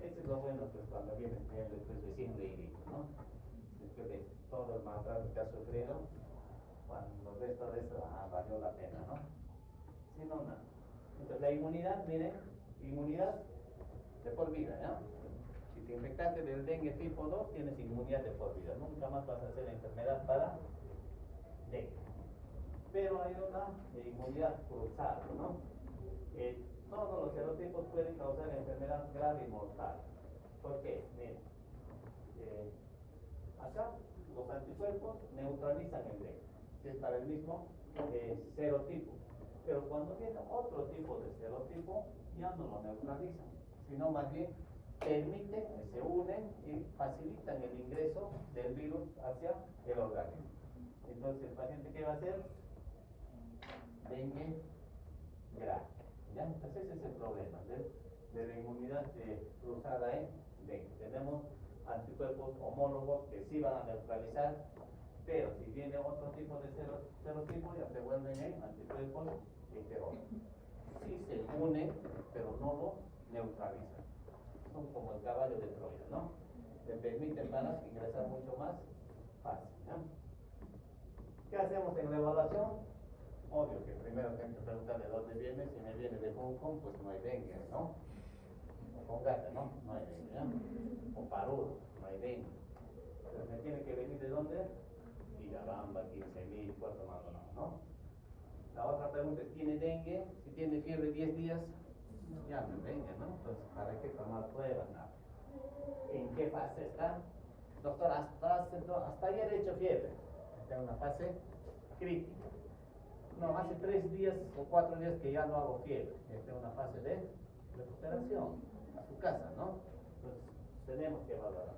S1: eso es lo bueno, pues, cuando vienes teniendo pues, recién leído, ¿no? Después de todo el maltrato que ha sufrido, cuando ves todo eso, valió la pena, ¿no? Si no, nada. Entonces la inmunidad, miren, inmunidad de por vida, ¿no? Si te infectaste del dengue tipo 2, tienes inmunidad de por vida. Nunca más vas a hacer la enfermedad para dengue. Pero hay una inmunidad cruzada, ¿no? Todos los serotipos pueden causar enfermedad grave y mortal. ¿Por qué? Miren, acá los anticuerpos neutralizan el dengue, que es para el mismo serotipo. Pero cuando viene otro tipo de serotipo, ya no lo neutralizan, sino más bien permiten, se unen y facilitan el ingreso del virus hacia el organismo. Entonces, ¿el paciente qué va a hacer? Dengue grave. ¿Ya? Entonces, ese es el problema de la inmunidad cruzada en dengue. Tenemos anticuerpos homólogos que sí van a neutralizar, pero si viene otro tipo de serotipo, ya se vuelven en anticuerpos heterólogos. Sí se unen, pero no lo neutralizan. Son como el caballo de Troya, ¿no? Te permiten para ingresar mucho más fácil, ¿no? ¿Qué hacemos en la evaluación? Obvio que primero tengo que preguntar de dónde viene. Si me viene de Hong Kong, pues no hay dengue, ¿no? O con gata, ¿no? No hay dengue, ¿no? O parudo, no hay dengue. Entonces me tiene que venir de dónde? Quillabamba, 15.000, Puerto Maldonado, ¿no? La otra pregunta es, ¿tiene dengue? Si tiene fiebre 10 días, ya no es dengue, ¿no? Entonces, ¿para qué tomar pruebas? Nada. ¿En qué fase está? Doctor, hasta ayer he hecho fiebre. Está en una fase crítica. No, hace 3 días o 4 días que ya no hago fiebre. Está en una fase de recuperación a su casa, ¿no? Entonces, tenemos que valorar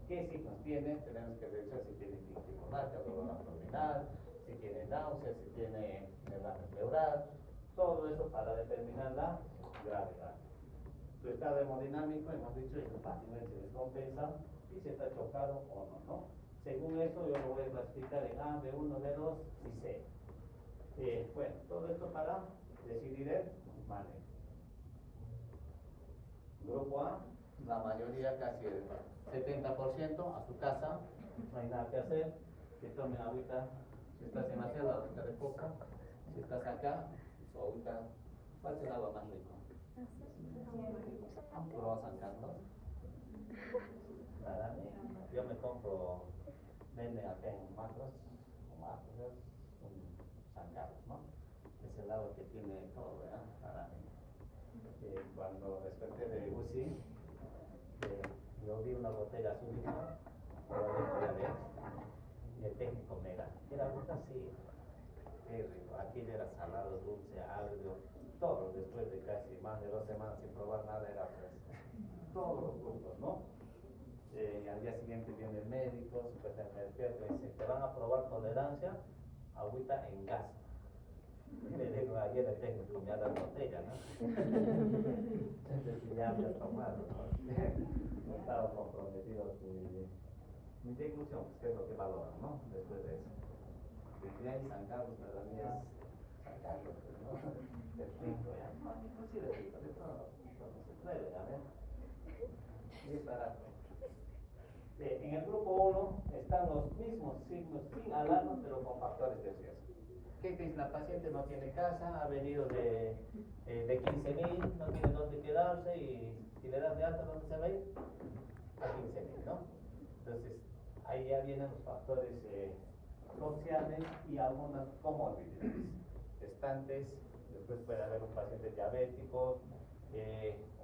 S1: qué signos tiene. Tenemos que revisar si tiene dificultad, dolor abdominal, si tiene náuseas, si tiene derrame pleural. Todo eso para determinar la gravedad. Su estado hemodinámico, hemos dicho, es fácilmente se descompensa y si está chocado o no, ¿no? Según eso, yo lo voy a clasificar en A, B1, B2 y C. Bueno, todo esto para decidir el manejo. Grupo A, la mayoría, casi el 70% a su casa, no hay nada que hacer, que tomen agüita, si estás en la selva, agüita de coca, si estás acá, su agüita, ¿cuál es el agua más rico? ¿Puro San Carlos? Nada, yo me compro, venden acá en Macros, San Carlos, ¿no? Es el agua que tiene todo, ¿verdad? Para mí. Cuando desperté de UCI, yo vi una botella azul y el técnico me da, era agua así, qué rico. Aquí era salado, dulce, agrio, todo después de casi más de 2 semanas sin probar nada era pues, todos los gustos, ¿no? Al día siguiente viene el médico, supuestamente me despierta y dice, te van a probar tolerancia a agüita en gas. Y le digo, ayer el técnico me ha dado botella, ¿no? Entonces ya me ha tomado, ¿no? No estaba comprometido. Mi conclusión, pues, ¿qué es lo que valoran, no? Después de eso. Desde ahí San Carlos para mí es San Carlos, pues, ¿no? El rico, ya, no, inclusive el rico, de todo se puede, a ver. Y es barato. En el grupo 1 están los mismos signos sin alarma, pero con factores de riesgo. ¿Qué dice? La paciente no tiene casa, ha venido de 15.000, no tiene dónde quedarse y si le das de alta, ¿dónde se va a ir? A 15.000, ¿no? Entonces, ahí ya vienen los factores sociales y algunas comorbilidades. Gestantes, después puede haber un paciente diabético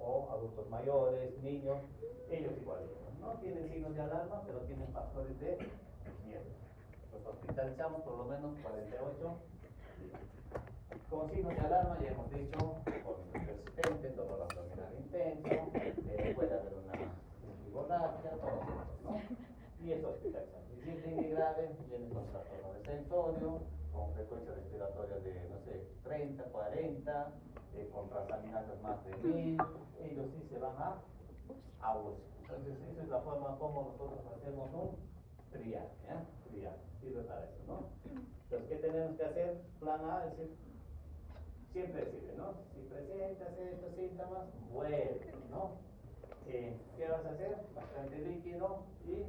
S1: o adultos mayores, niños, ellos igual. No tienen signos de alarma, pero tienen factores de riesgo. Los hospitalizamos por lo menos 48 días. Con signos de alarma ya hemos dicho, vómito persistente, dolor abdominal intenso, puede haber una fibromialgia, todo eso, ¿no? Y es hospitalización. Y si es dengue grave, viene con trastorno de sensorio, con frecuencia respiratoria de, no sé, 30, 40, con transaminases más de 1000, ellos sí se van a UCI. Entonces, esa es la forma como nosotros hacemos un triaje, triaje, sirve para eso, ¿no? Entonces, ¿qué tenemos que hacer? Plan A, es decir, siempre sirve, ¿no? Si presentas estos síntomas, vuelve, ¿no? ¿Qué vas a hacer? Bastante líquido y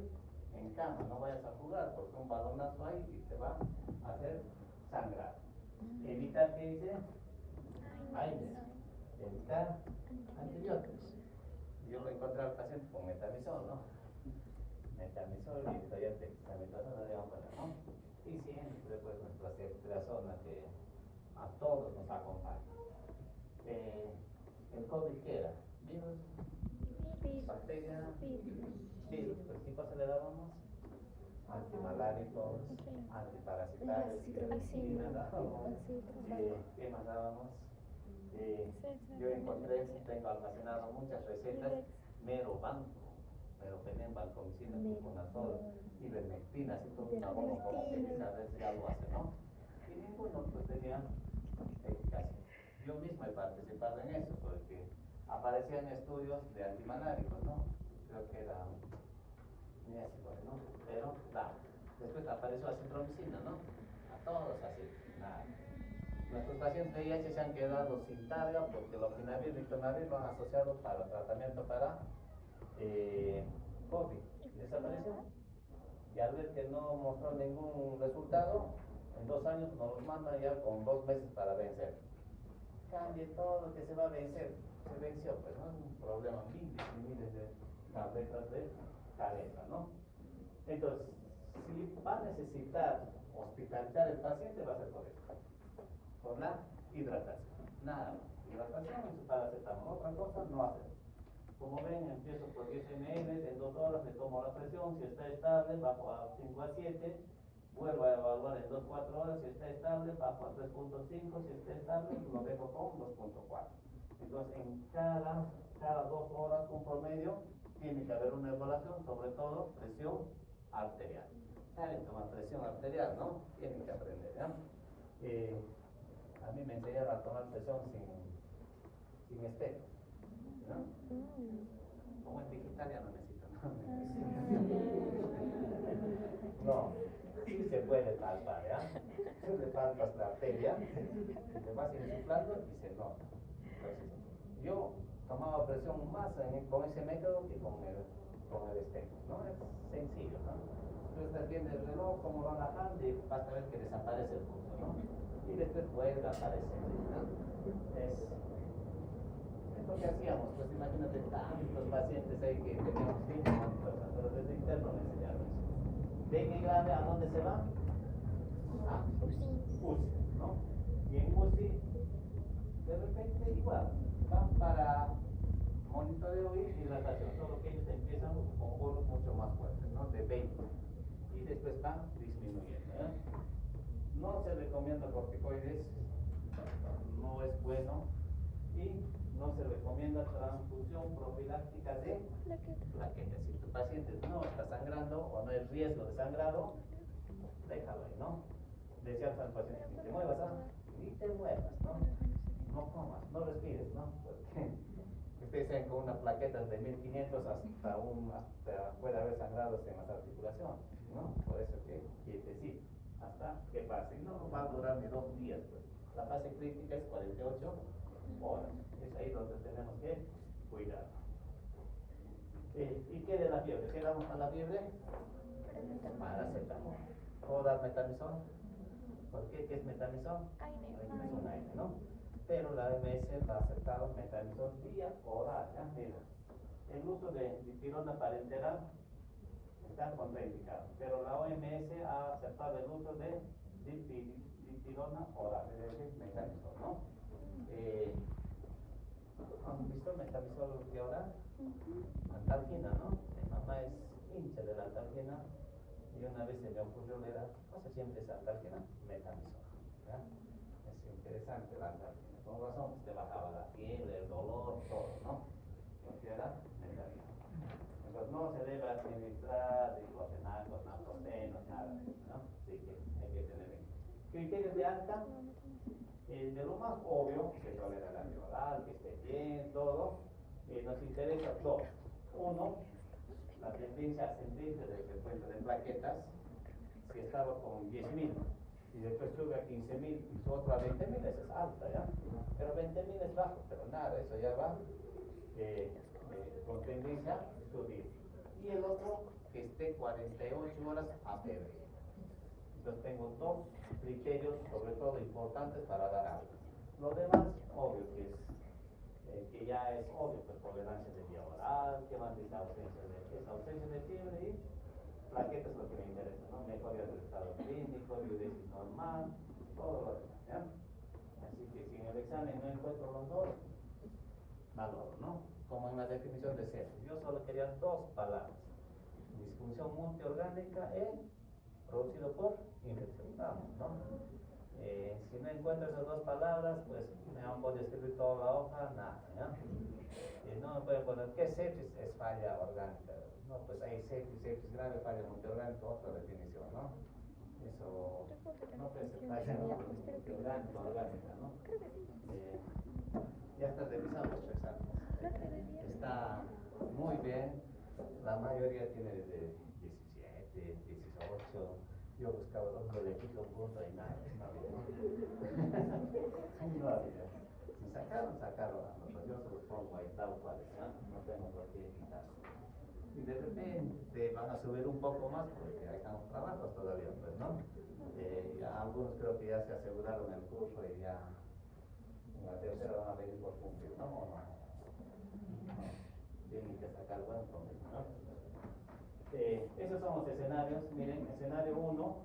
S1: en cama, no vayas a jugar porque un balonazo ahí y te va a hacer sangrar. Evitar, ¿qué dice? AINES. Evitar antibióticos. Yo me encontré al paciente con metamisol, ¿no? Metamisol y todavía dexametasona de ámpara, ¿no? Y siempre pues nuestra ceftriaxona que a todos nos acompaña. ¿El COVID qué era? ¿Virus? ¿Bacteria? Virus. ¿Pues qué cosa le dábamos? Antimaláricos, antiparasitarios, ¿qué más dábamos? Yo encontré, tengo almacenado muchas recetas, mero meropenem, vancomicina, fluconazol, ivermectina, así todo un abono como que dice, a ver si algo hace, ¿no? Y ninguno pues tenía eficacia. Yo mismo he participado en eso, porque aparecían estudios de antimaláricos, ¿no? Creo que era ¿no? Pero nada. Después apareció acitromicina, ¿no? A todos así, nada. Nuestros pacientes de VIH se han quedado sin targa porque el opinavir y ritonavir lo han asociado para tratamiento para COVID. Desapareció. Y al ver que no mostró ningún resultado, en 2 años nos los mandan ya con 2 meses para vencer. Cambie todo, que se va a vencer. Se venció, pues no es un problema, miles y miles de tabletas de cabeza, ¿no? Entonces, si va a necesitar hospitalizar el paciente, va a ser por esto. Por la hidratación. Nada más. Hidratación y su paracetamol. Otra cosa no hacer. Como ven, empiezo por 10 ml, en 2 horas le tomo la presión, si está estable, bajo a 5 a 7, vuelvo a evaluar en 2-4 horas, si está estable, bajo a 3.5, si está estable, lo dejo con 2.4. Entonces, en cada 2 horas, un promedio, tiene que haber una evaluación, sobre todo presión arterial. Saben tomar presión arterial, ¿no? Tienen que aprender, ¿no? A mí me enseñaron a tomar presión sin espejo, ¿no? Como en digital ya no necesito, ¿no? No, sí se puede palpar, ¿ya? Tú le palpas la arteria, te vas insuflando y se nota. Entonces, yo tomaba presión más con ese método que con el espejo, ¿no? Es sencillo, ¿no? Tú estás viendo el reloj, cómo va bajando y vas a ver que desaparece el pulso, ¿no? Y después vuelve a aparecer, ¿no? Es lo que hacíamos, pues imagínate tantos pacientes ahí que teníamos síntomas, pero desde interno me enseñaron eso. Dengue grave, ¿a dónde se va? A UCI, ¿no? Y en UCI, de repente igual, van para monitoreo y hidratación, solo que ellos empiezan con bolos mucho más fuertes, ¿no? De 20. Y después van disminuyendo, ¿eh? No se recomienda corticoides, no es bueno, y no se recomienda transfusión profiláctica de plaquetas. Si tu paciente no está sangrando o no hay riesgo de sangrado, déjalo ahí, ¿no? Deseamos al paciente que te muevas, ni te muevas, ¿no? No comas, no respires, ¿no? Porque ustedes saben con una plaqueta de 1500 hasta puede haber sangrados en las articulaciones, ¿no? Por eso que quietecito, hasta que pase. Y no va a durar ni 2 días, pues. La fase crítica es 48 horas. Es ahí donde tenemos que cuidar. ¿Y qué de la fiebre? ¿Qué damos para la fiebre? Paracetamol. ¿Puedo dar metamizol? ¿Por qué? ¿Qué es metamizol? Es un aire, ¿no? Pero la OMS ha aceptado metamizol vía oral. ¿Ya? Mira, el uso de dipirona parenteral está contraindicado, pero la OMS ha aceptado el uso de dipirona oral, es decir, metamizol, ¿no? ¿Han visto metamizol vía oral? Antalgina, ¿no? Mi mamá es hincha de la antalgina y una vez se me ocurrió, le da, no sé, siempre es antalgina, metamizol. ¿Ya? Es interesante la antalgina. Con razón, pues te bajaba la fiebre, el dolor, todo, ¿no? Porque era metamizol. Entonces no se debe administrar diclofenaco, naproxeno, nada de eso, ¿no? Así que hay que tener en criterios de alta. De lo más obvio, que tolera la vía oral, que esté bien, todo, nos interesa dos. Uno, la tendencia ascendente del frecuencia de plaquetas, si estaba con 10.000 y después sube a 15.000 y su otro a 20.000, esa es alta, ¿ya? Pero 20.000 es bajo, pero nada, eso ya va con tendencia a subir. Y el otro, que esté 48 horas a febrero. Entonces tengo dos criterios, sobre todo importantes para dar algo. Lo demás, obvio que ya es obvio, pues tolerancia de vía oral, que van desde ausencia de fiebre y plaquetas es lo que me interesa, ¿no? Mejoría del estado clínico, biodesis normal, todo lo demás, ¿ya? Así que si en el examen no encuentro los dos, valoro, ¿no? Como en la definición de sepsis. Yo solo quería dos palabras: disfunción multiorgánica producido por infección. Vamos, ¿no? Si no encuentro esas dos palabras, pues me han podido escribir toda la hoja, nada, ¿ya? No me pueden poner, ¿qué sepsis? Es falla orgánica. No, pues hay sepsis grave, falla multiorgánica, otra definición, ¿no? Eso no puede ser falla orgánica, ¿no? Ya está revisado nuestro examen. Está muy bien, la mayoría tiene de 17, 18. Yo buscaba los de quito un punto y nada, no había. No había. Si sacaron a nosotros, yo se los pongo ahí tal cual, ¿no? No tengo por qué quitar. Y de repente van a subir un poco más porque hay trabajos todavía, pues, ¿no? Ya algunos creo que ya se aseguraron el curso y ya en la tercera van a venir por cumplir, ¿no? ¿O no? Tienen que sacar buen promedio, ¿no? Esos son los escenarios. Miren, escenario 1,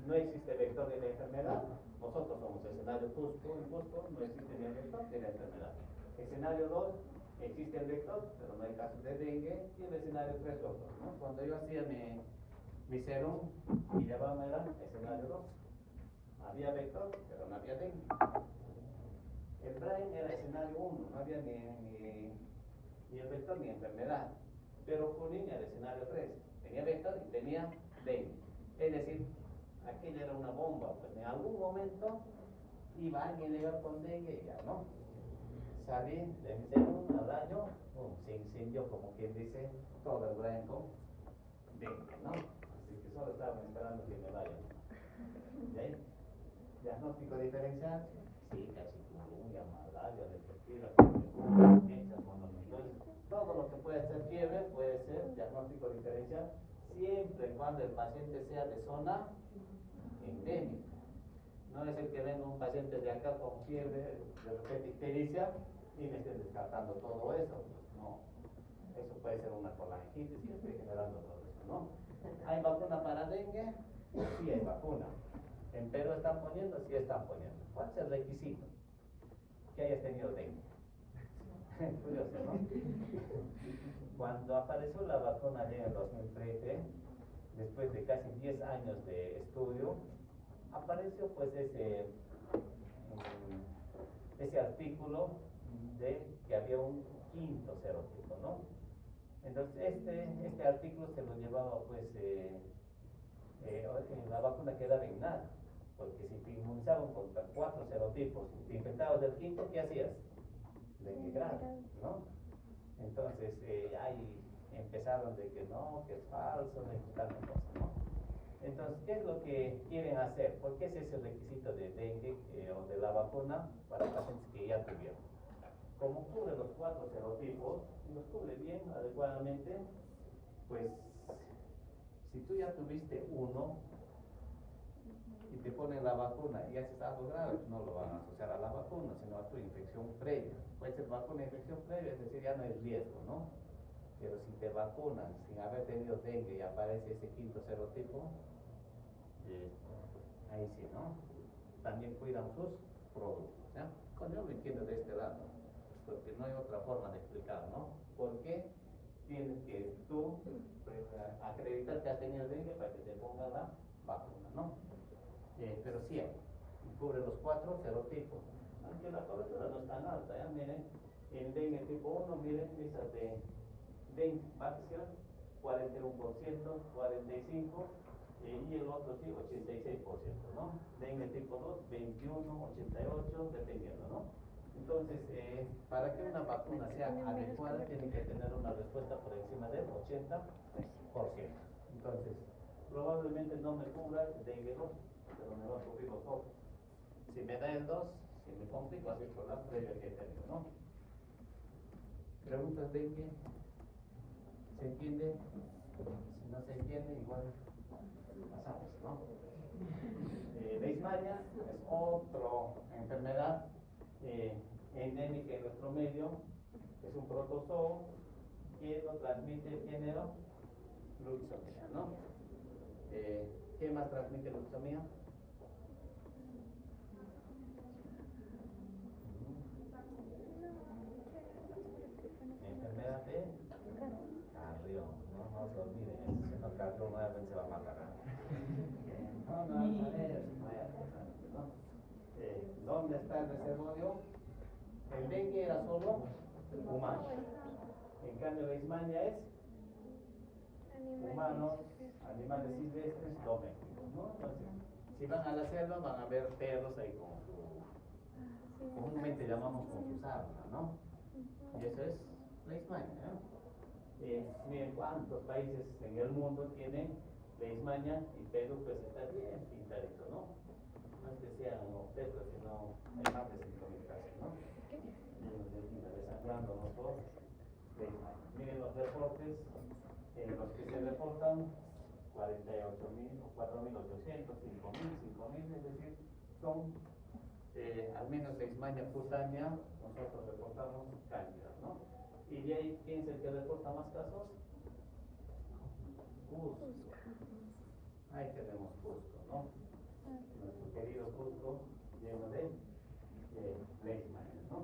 S1: no existe vector de la enfermedad. Nosotros somos escenario justo, injusto, no existe ni el vector de la enfermedad. Escenario 2, existe el vector, pero no hay casos de dengue. Y el escenario 3, otros, ¿no? Cuando yo hacía mi serum y llevaba era escenario 2. Había vector, pero no había dengue. El Brain era escenario 1, no había ni el vector ni enfermedad. Pero Furin era escenario 3, tenía vector y tenía dengue. Es decir, aquella era una bomba, pues en algún momento iba alguien a llegar con dengue y ya, ¿no? Salí de mi serum al año, se incendió, como quien dice, todo el Brain con dengue, ¿no? Así que solo estaban esperando que me vayan. ¿Sí? Diagnóstico diferencial, sí, chikungunya, malaria, leptospira, mononucleosis. Todo lo que puede ser fiebre puede ser diagnóstico diferencial, siempre y cuando el paciente sea de zona endémica. No es el que venga un paciente de acá con fiebre, de repente ictericia, y me esté descartando todo eso. No, eso puede ser una colangitis que esté generando todo eso, ¿no? ¿Hay vacuna para dengue? Sí hay vacuna. ¿En Perú están poniendo? Sí están poniendo. ¿Cuál es el requisito? Que hayas tenido dengue. Curioso, ¿no? Cuando apareció la vacuna allá en el 2013, después de casi 10 años de estudio, apareció pues ese artículo de que había un quinto serotipo, ¿no? Entonces este artículo se lo llevaba pues la vacuna quedaba en nada. Porque si te inmunizaban contra 4 serotipos y te infectabas del quinto, ¿qué hacías? Dengue grave, ¿no? Entonces, ahí empezaron de que no, que es falso, de que tal cosa, ¿no? Entonces, ¿qué es lo que quieren hacer? Porque ese es el requisito de dengue o de la vacuna para pacientes que ya tuvieron. Como cubre los 4 serotipos, y los cubre bien, adecuadamente, pues, si tú ya tuviste uno y te ponen la vacuna y haces algo grave, no lo van a asociar a la vacuna, sino a tu infección previa. Puede ser vacuna de infección previa, es decir, ya no hay riesgo, ¿no? Pero si te vacunan sin haber tenido dengue y aparece ese quinto serotipo, ahí sí, ¿no? También cuidan sus productos, ¿ya? Cuando yo lo entiendo de este lado, porque no hay otra forma de explicar, ¿no? ¿Por qué tienes que tú acreditar que has tenido dengue para que te pongan la vacuna, ¿no? Pero sí hay, cubre los 4 serotipos, aunque la cobertura no es tan alta, ¿ya? Miren, en dengue tipo 1, miren, listas de dengue máxima, 41%, 45%, y el otro sí, 86%, ¿no? Dengue tipo 2, 21, 88, dependiendo, ¿no? Entonces, para que una vacuna sea adecuada, tiene que tener una respuesta por encima del 80%. Entonces, probablemente no me cubra el dengue 2, pero me va a cubrir los otros. Si me da el 2, si me complico, así por la previa que he tenido, ¿no? ¿Preguntas dengue? ¿Se entiende? Si no se entiende, igual pasamos, ¿no? Leishmania es otra enfermedad endémica en nuestro medio, es un protozoo que lo transmite el género Luxomia, ¿no? ¿Qué más transmite Luxomia? Enfermedad de Carrión, no se olviden, si no Carrión nuevamente se va a matar. ¿Dónde está el reservorio? El dengue era solo humano. En cambio, la Leishmania es humanos, animales silvestres, domésticos, ¿no? Entonces, si van a la selva, van a ver perros ahí con su, comúnmente llamamos con sus armas, ¿no? Y eso es Leishmania, ¿no? Miren cuántos países en el mundo tienen Leishmania y Perú pues está bien pintadito, ¿no? No es que sean objetos, sino hay más de 5.000 casos, ¿no? Y desangrándonos por Leishmania. Miren los reportes, los que se reportan 48.000 o 4.800, 5.000, es decir, son al menos Leishmania cutánea, nosotros reportamos cantidad, ¿no? Y de ahí, ¿quién es el que reporta más casos? Cusco. Ahí tenemos Cusco, ¿no? Nuestro querido Cusco, lleno de Leishmania, ¿no?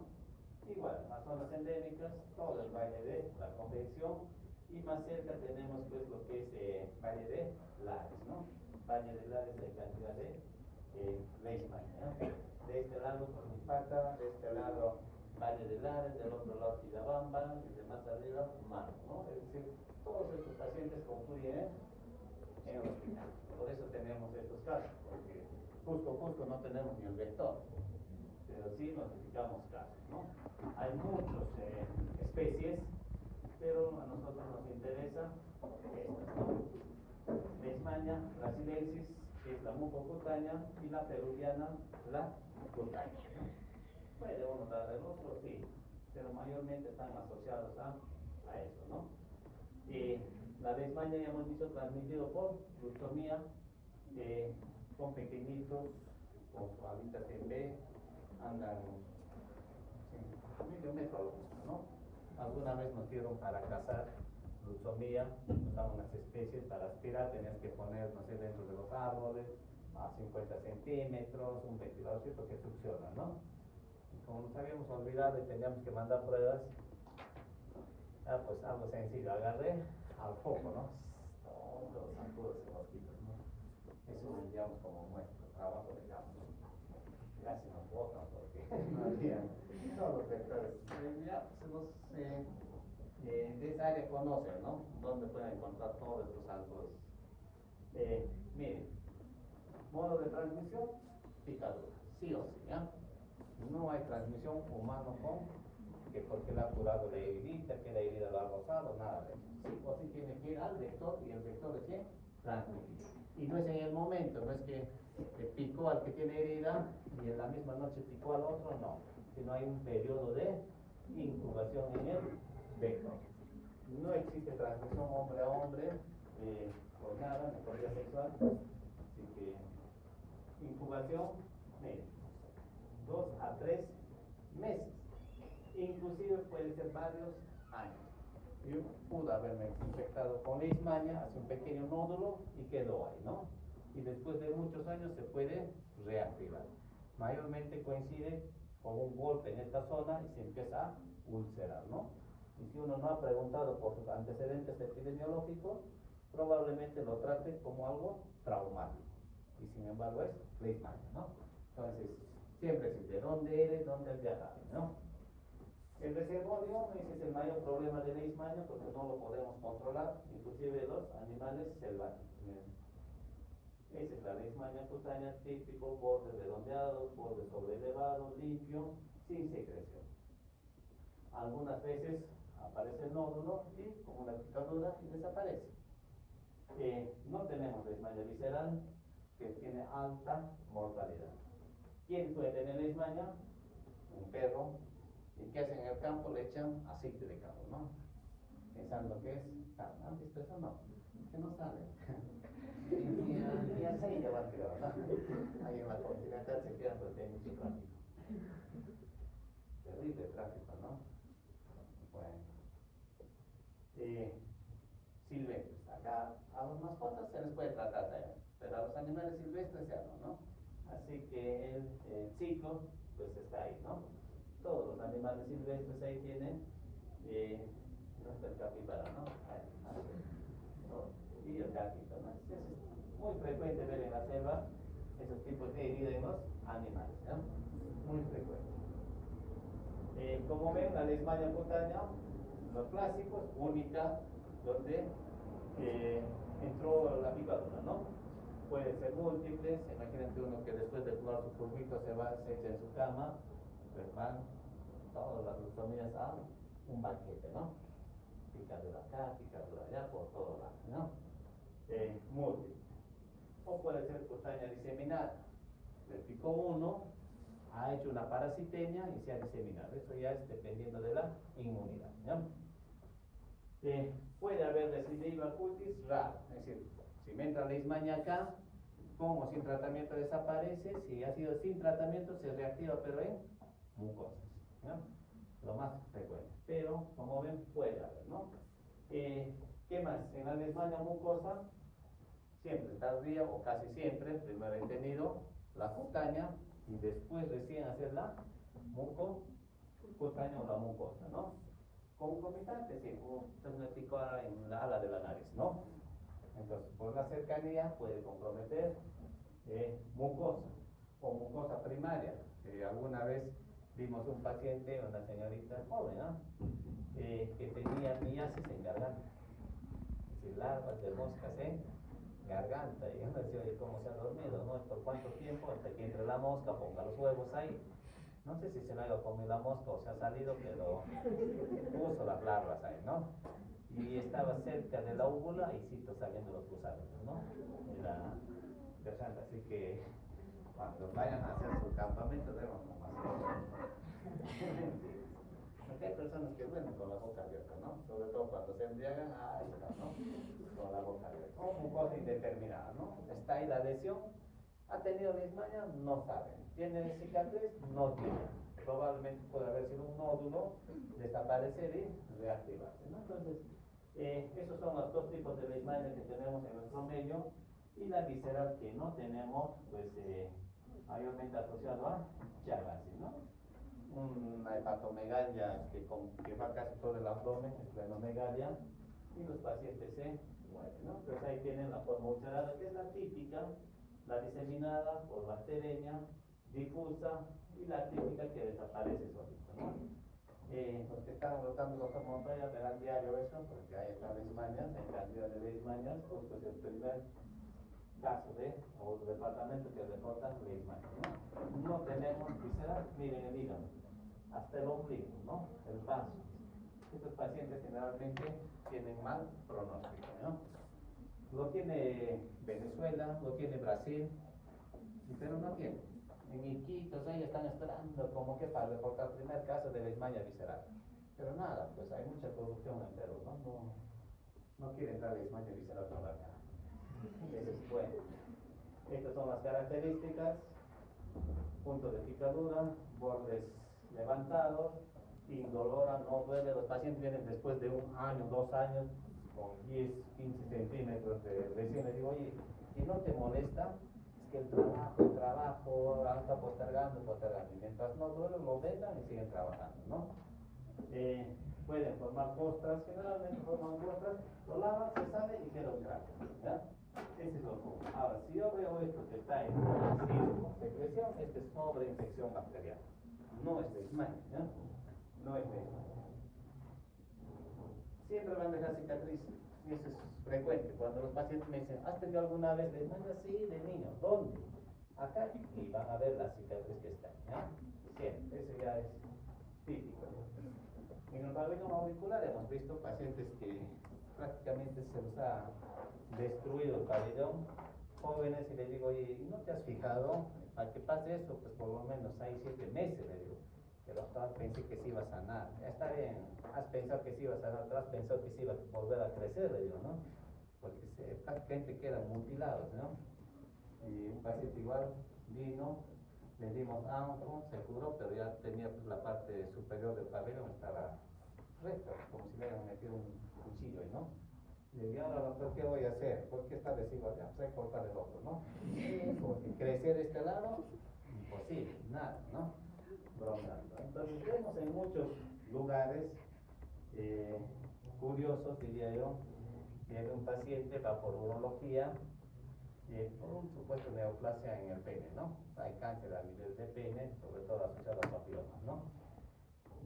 S1: Igual, las zonas endémicas, todo el Valle de la Convención, y más cerca tenemos pues lo que es Valle de Lares, ¿no? Valle de Lares hay cantidad de Leishmania, ¿no? De este lado Coajipaca, de este lado Valle de Lares, del otro lado Quillabamba, y de más arriba Mano, ¿no? Es decir, todos estos pacientes confluyen en el hospital. Por eso tenemos estos casos, porque Cusco no tenemos ni el vector, pero sí notificamos casos, ¿no? Hay muchas especies, pero a nosotros nos interesa estas, ¿no? Leishmania brasilensis, que es la mucocutánea, y la peruviana, la cutánea, ¿no? Puede uno dar el otro, sí, pero mayormente están asociados a eso, ¿no? La Leishmania, ya hemos dicho, transmitido por Luxomia, son pequeñitos, con su hábitat en B, andan medio metro a lo mucho, ¿no? Alguna vez nos dieron para cazar Luxomia, nos daban unas especies para aspirar, tenías que poner, no sé, dentro de los árboles, a 50 centímetros, un ventiladorcito que succiona, ¿no? Y como nos habíamos olvidado y teníamos que mandar pruebas, pues algo sencillo, agarré al foco, ¿no? Todos los zancudos y mosquitos, ¿no? Eso lo enviamos como muestra, trabajo de campo. Casi nos botan porque no había todos los vectores. Ya pues, de esa área conocen, ¿no? Dónde pueden encontrar todos estos zancudos. Miren, Modo de transmisión, picadura, sí o sí, ¿ya? No hay transmisión humano con que porque le ha curado la herida, que la herida lo ha rozado, nada de eso. Sí o sí tiene que ir al vector y el vector es quien transmite. Y no es en el momento, no es que picó al que tiene herida y en la misma noche picó al otro, no. Sino hay un periodo de incubación en el vector. No existe transmisión hombre a hombre por nada, ni por vía sexual. Así que incubación, mire, 2 a 3 meses. Inclusive puede ser varios años. Yo pude haberme infectado con leishmania, hace un pequeño nódulo y quedó ahí, ¿no? Y después de muchos años se puede reactivar. Mayormente coincide con un golpe en esta zona y se empieza a ulcerar, ¿no? Y si uno no ha preguntado por sus antecedentes epidemiológicos, probablemente lo trate como algo traumático. Y sin embargo es leishmania, ¿no? Entonces, siempre es de dónde eres, dónde has viajado, ¿no? El reservorio, ese es el mayor problema de leishmania porque no lo podemos controlar, inclusive los animales selváticos. Esa es la leishmania cutánea típico, bordes redondeados, bordes sobreelevados, limpio, sin secreción. Algunas veces aparece el nódulo y como una picadura y desaparece. No tenemos leishmania visceral que tiene alta mortalidad. ¿Quién puede tener leishmania? Un perro. ¿Y qué hacen en el campo? Le echan aceite de cabra, ¿no? Pensando que es carne. ¿Han visto eso? No. Es que no saben. Ni aceite va a tirar, ¿no? Ahí en la continental se quedan porque hay mucho tráfico. Terrible tráfico, ¿no? Bueno. Silvestres. Acá a las mascotas se les puede tratar también, pero a los animales silvestres ya no, ¿no? Así que el ciclo, pues está ahí, ¿no? Todos los animales silvestres ahí tienen, no está el capibara, ¿no? Ahí, y el gatito, ¿no? Es muy frecuente ver en la selva esos tipos de heridas en los animales, ¿no? Muy frecuente. Como ven, la leishmania cutánea, los clásicos, única, donde entró la picadura, ¿no? Puede ser múltiples, imagínate uno que después de jugar su fulmito se echa en su cama, pues van todas las familias a un banquete, ¿no? Picadura acá, picadura allá, por todos lados, ¿no? Múltiple. O puede ser cutánea diseminada. Le picó uno, ha hecho una parasitemia y se ha diseminado. Eso ya es dependiendo de la inmunidad, ¿no? Puede haber recidiva cutis raro, es decir, si me entra leishmania acá, con o sin tratamiento desaparece, si ha sido sin tratamiento se reactiva pero en mucosas, ¿no? Lo más frecuente, pero como ven puede haber, ¿no? ¿Qué más? En la leishmania mucosa siempre tardía o casi siempre, primero he tenido la cutánea y después recién hacer la mucocutánea o la mucosa, ¿no? Concomitante, sí, entonces me picó en la ala de la nariz, ¿no? Entonces, por la cercanía puede comprometer mucosa o mucosa primaria. Alguna vez vimos un paciente, una señorita joven, ¿no? Que tenía miasis en garganta, es decir, larvas de moscas en garganta. Y uno decía, oye, ¿cómo se ha dormido? ¿No? ¿Por cuánto tiempo? Hasta que entre la mosca, ponga los huevos ahí. No sé si se le haya comido la mosca o se ha salido, pero puso las larvas ahí, ¿no? Y estaba cerca de la úvula y sí, saliendo los gusanos, ¿no? De la garganta. Así que cuando vayan a hacer su campamento, deben como así. Porque hay personas que duermen con la boca abierta, ¿no? Sobre todo cuando se embriagan, ¿no? Con la boca abierta. O mucosa indeterminada, ¿no? Está ahí la lesión. ¿Ha tenido leishmania? No saben. ¿Tiene cicatriz? No tiene. Probablemente puede haber sido un nódulo, desaparecer y reactivarse, ¿no? Entonces, esos son los dos tipos de leishmania que tenemos en nuestro medio. Y la visceral que no tenemos, pues mayormente asociado a Chagas, ¿no? Una hepatomegalia que va casi todo el abdomen, esplenomegalia, y los pacientes se mueren, ¿no? Entonces ahí tienen la forma ulcerada, que es la típica, la diseminada por bacteremia, difusa, y la típica que desaparece solito, ¿no? Los que están rotando los hormonas verán diario eso, porque hay leishmanias, hay cantidad de leishmanias, pues el primer caso de, o departamento que reportan leishmania, ¿no? No tenemos visceral, miren el hígado, hasta el ombligo, ¿no? El vaso. Estos pacientes generalmente tienen mal pronóstico, ¿no? Lo tiene Venezuela, lo tiene Brasil, pero no tiene. En Iquitos ahí están esperando como que para reportar el primer caso de leishmania visceral. Pero nada, pues hay mucha corrupción en Perú, ¿no? No quiere entrar leishmania visceral por acá. Eso es bueno. Estas son las características: punto de picadura, bordes levantados, indolora, no duele. Los pacientes vienen después de 1 año, 2 años, con 10, 15 centímetros de lesión. Les digo, oye, ¿y no te molesta? Es que el trabajo, anda postergando. Y mientras no duele, lo vendan y siguen trabajando, ¿no? Pueden formar costras, generalmente forman costras, lo lavan, se sale y queda un cráter, ¿ya? Ese es lo común. Ahora, si yo veo esto que está en secreción, es sobreinfección bacteriana. No es leishmania, ¿ya? No es leishmania. Siempre van a dejar cicatrices, y eso es frecuente. Cuando los pacientes me dicen, ¿has tenido alguna vez leishmania? Sí, de niño. ¿Dónde? Acá. Y van a ver la cicatriz que está, ¿ya? Siempre, eso ya es típico. En el pabellón auricular hemos visto pacientes que prácticamente se les ha destruido el pabellón, jóvenes, y les digo, oye, ¿no te has fijado? Para que pase eso, pues por lo menos 6, 7 meses, le digo. Que doctor, pensé que se iba a sanar. Está bien, has pensado que se iba a sanar, pero has pensado que se iba a volver a crecer, le digo, ¿no? Porque prácticamente quedan mutilados, ¿no? Y un paciente igual vino, le dimos ANCO, se curó, pero ya tenía pues, la parte superior del pabellón estaba recta, como si le hubieran metido un cuchillo, ¿no? Le dije, ahora doctor, ¿qué voy a hacer? ¿Por qué está desigual? Ya, pues hay que cortar el otro, ¿no? Porque crecer de este lado, imposible, nada, ¿no? Bromando. Entonces vemos en muchos lugares curiosos, diría yo, que un paciente va por urología por un supuesto neoplasia en el pene, ¿no? Hay cáncer a nivel de pene, sobre todo asociado a papillomas, ¿no?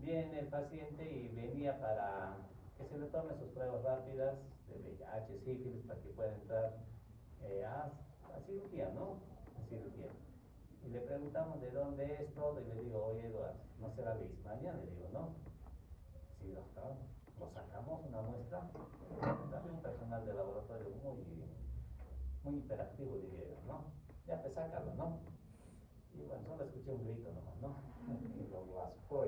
S1: Viene el paciente y venía para que se le tome sus pruebas rápidas de VIH, sífilis, para que pueda entrar a cirugía, ¿no? A cirugía. Y le preguntamos de dónde es todo, y le digo, oye Eduardo, ¿no será leishmania? Le digo, no. Sí, doctor, lo sacamos una muestra. También un personal de laboratorio muy hiperactivo, diría yo, ¿no? Ya te sácalo, ¿no? Y bueno, solo escuché un grito nomás, ¿no? Y lo guaspó,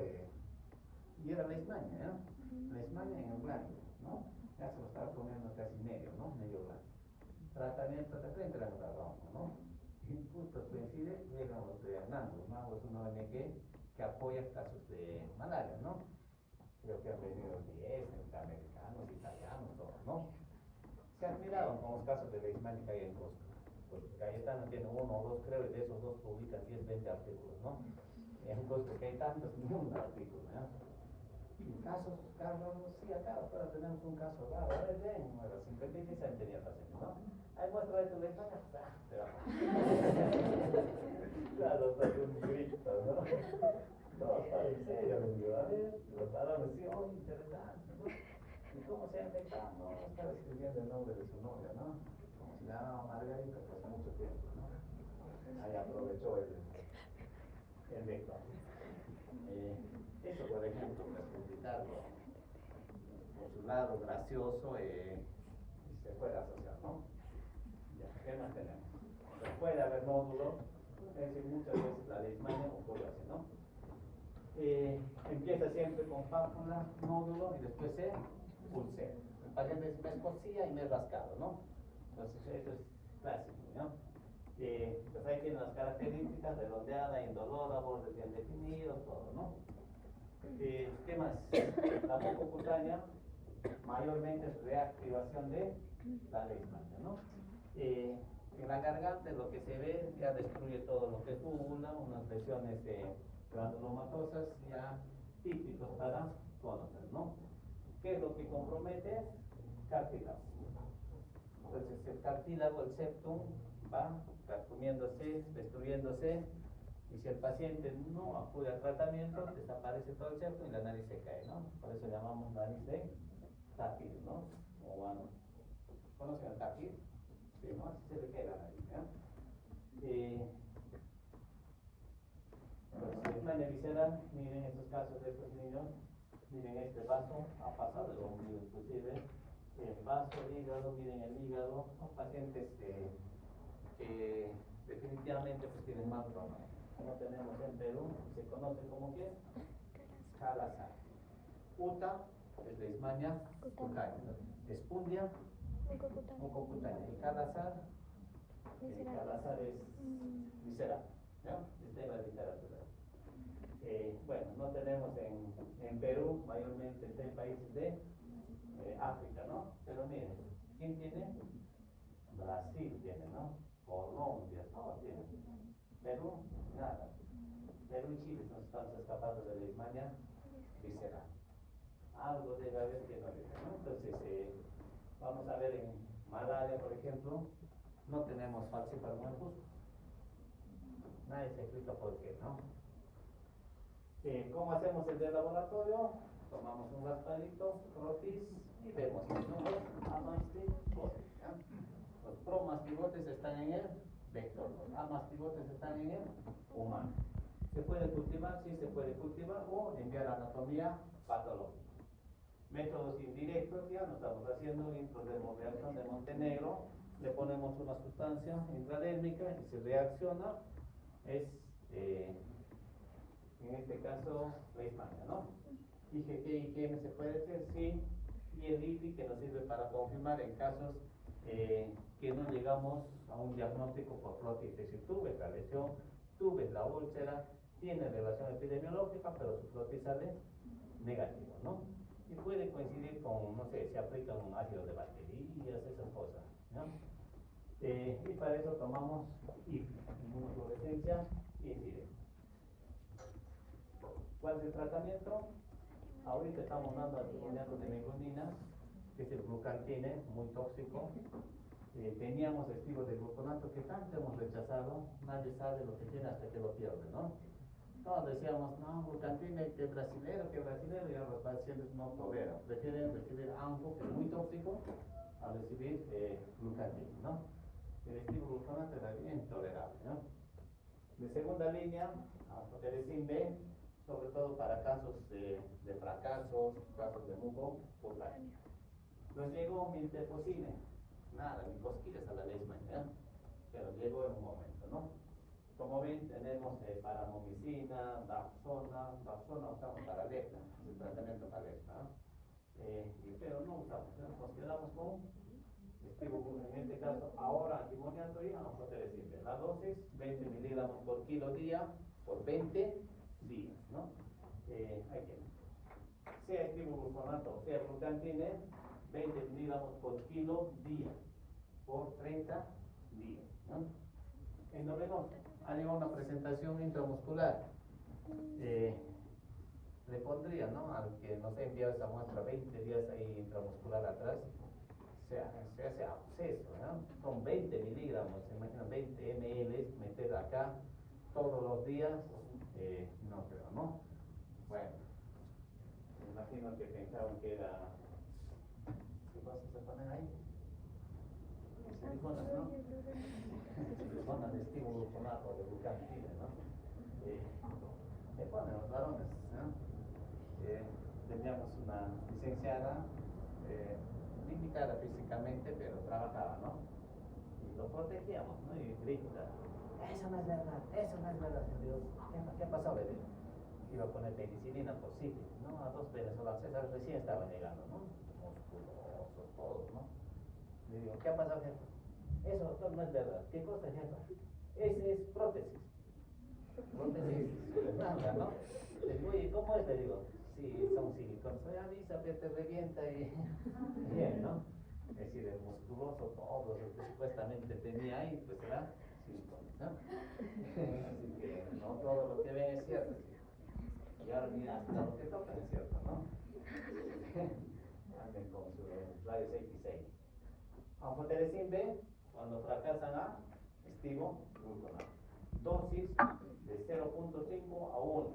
S1: y era leishmania, ¿no? Leishmania en el glándula, ¿no? Ya se lo estaba poniendo casi medio, ¿no? Medio glándula. Tratamiento de frente a la ronda, ¿no? Y justo coincide, llegan los de Hernando, ¿no? Es una ONG que apoya casos de malaria, ¿no? Creo que han venido 10 americanos, italianos, todos, ¿no? Se admiraron con los casos de leishmania que hay en Cusco. Pues Cayetano tiene 1 o 2, creo, y de esos 2 publican 10, 20 artículos, ¿no? Y en Cusco que hay tantos, ni un artículo, ¿no? Y casos, Carlos, sí, acá ahora tenemos un caso raro. A ver, ven, a los 56 años tenía paciente, ¿no? Ahí muestra de tu leishmania, se va. Claro, está un grito, ¿no? No, está en serio, le digo, a ver, los varones, sí, oh, interesante, ¿no? ¿Y cómo se ha infectado? No, estaba escribiendo el nombre de su novia, ¿no? Como se llamaba Margarita, pues mucho tiempo, ¿no? Ahí aprovechó el vector. Eso, por ejemplo, pues publicarlo por su lado gracioso y se puede asociar, ¿no? Ya, ¿qué más tenemos? Pues puede haber nódulos, es decir, muchas veces la leishmania ocurre así, ¿no? Empieza siempre con pápula, nódulo y después se pulsera. El paciente me escocía y me he rascado, ¿no? Entonces eso es clásico, ¿no? Pues ahí tienen las características: redondeada, indolora, bordes bien definidos, todo, ¿no? ¿Qué más? La mucocutánea mayormente es reactivación de la leishmania, ¿no? En la garganta lo que se ve ya destruye todo lo que es úvula, unas lesiones granulomatosas ya típicos para conocer, ¿no? ¿Qué es lo que compromete? Cartílago. Entonces el cartílago, el septum, va carcomiéndose, destruyéndose, y si el paciente no acude al tratamiento, desaparece todo el septum y la nariz se cae, ¿no? Por eso llamamos nariz de tapir, ¿no? O bueno, ¿conocen el tapir? Sí, ¿no? Así se le cae la nariz. Miren, este vaso ha pasado el ombligo inclusive. El vaso, el hígado, miren el hígado, son pacientes que definitivamente pues tienen mal pronóstico. Como tenemos en Perú, se conoce como que Calazar. Uta es leishmania cutánea. Espundia, mucocutánea. Y Calazar es visceral. ¿No? Está en la literatura. Bueno, no tenemos en Perú, mayormente está en países de África, ¿no? Pero miren, ¿quién tiene? Brasil tiene, ¿no? Colombia, todos tienen. Perú, nada. Perú y Chile nos estamos escapando de la leishmania visceral. Algo debe haber que no debe, ¿no? Entonces, vamos a ver en malaria, por ejemplo, no tenemos falciparum infusco. Nadie se explica por qué, ¿no? ¿Cómo hacemos el de laboratorio? Tomamos un raspadito, protis, y vemos si son los amastigotes. Los promastigotes están en el vector, los amastigotes están en el humano. ¿Se puede cultivar? Sí, se puede cultivar o enviar a anatomía patológica. Métodos indirectos, ya no estamos haciendo intradermoreacción de Montenegro, le ponemos una sustancia intradérmica y se reacciona, es en este caso leishmania, ¿no? Dije que IgM se puede hacer, sí, y el IPI que nos sirve para confirmar en casos que no llegamos a un diagnóstico por flotis, es decir, tú ves la lesión, tú ves la úlcera, tiene relación epidemiológica, pero su flotis sale negativo, ¿no? Y puede coincidir con, no sé, se aplican un ácido de baterías, esas cosas, ¿no? Y para eso tomamos IPI, inmunofluorescencia indirecta. ¿Cuál es el tratamiento? Ahorita estamos dando antimonado de megonina, que es el glucantine, muy tóxico. Teníamos estilos de gluconato que tanto hemos rechazado, nadie sabe lo que tiene hasta que lo pierde, ¿no? Todos decíamos, no, glucantine, que brasilero, y ahora los pacientes no toleran, prefieren recibir ANFO, que es muy tóxico, a recibir glucantine, ¿no? El estilo gluconato era bien tolerable, ¿no? De segunda línea, anfotericin B, sobre todo para casos de fracasos, casos de mucocutáneo. Nos llegó miltefosine, nada, ni cosquillas a la leishmania, pero llegó en un momento, ¿no? Como ven, tenemos paramomicina, dapsona usamos para lepra, el tratamiento para lepra, ¿no? Pero no usamos, nos quedamos con, en este caso, ahora antimoniato y anfotericin B. La dosis, 20 miligramos por kilo día, por 20 días, ¿no? Hay que, sea estimogluconato, sea glucantine, 20 miligramos por kilo día, por 30 días, ¿no? Endovenoso, hay una presentación intramuscular. Le pondría, ¿no? Al que nos ha enviado esa muestra 20 días ahí intramuscular atrás, se hace absceso, ¿no? Son 20 miligramos, se imaginan 20 ml, meter acá todos los días, no creo, ¿no? Bueno, me imagino que pensaban que era, ¿qué cosas se ponen ahí? Siliconas, ¿no? Siliconas de estimogluconato, de glucantine, ¿no? Se ponen los varones, ¿no? Teníamos una licenciada, limitada físicamente, pero trabajaba, ¿no? Y lo protegíamos, ¿no? Y grita, eso no es verdad, eso no es verdad. Dios, ¿qué ha pasado? Le digo, iba a poner penicilina por sífilis, ¿no? A 2 venezolanos, César recién estaba llegando, ¿no? Musculosos, todos, ¿no? Le digo, ¿qué ha pasado, jefa? Eso, doctor, no es verdad. ¿Qué cosa, jefa? Ese es prótesis. Prótesis blanca, ¿no? Le digo, oye, ¿cómo es? Le digo, sí, son silicones. Oye, avisa que te revienta y bien, ¿no? Es decir, el musculoso, todo lo que supuestamente tenía ahí, pues era silicones, ¿no? Así que no todo lo que ven es cierto. Y ahora mira, hasta lo que tocan es cierto, ¿no? Anden con su rayos X. Anfotericin B, cuando fracasan a estimogluconato. Dosis de 0.5 a 1,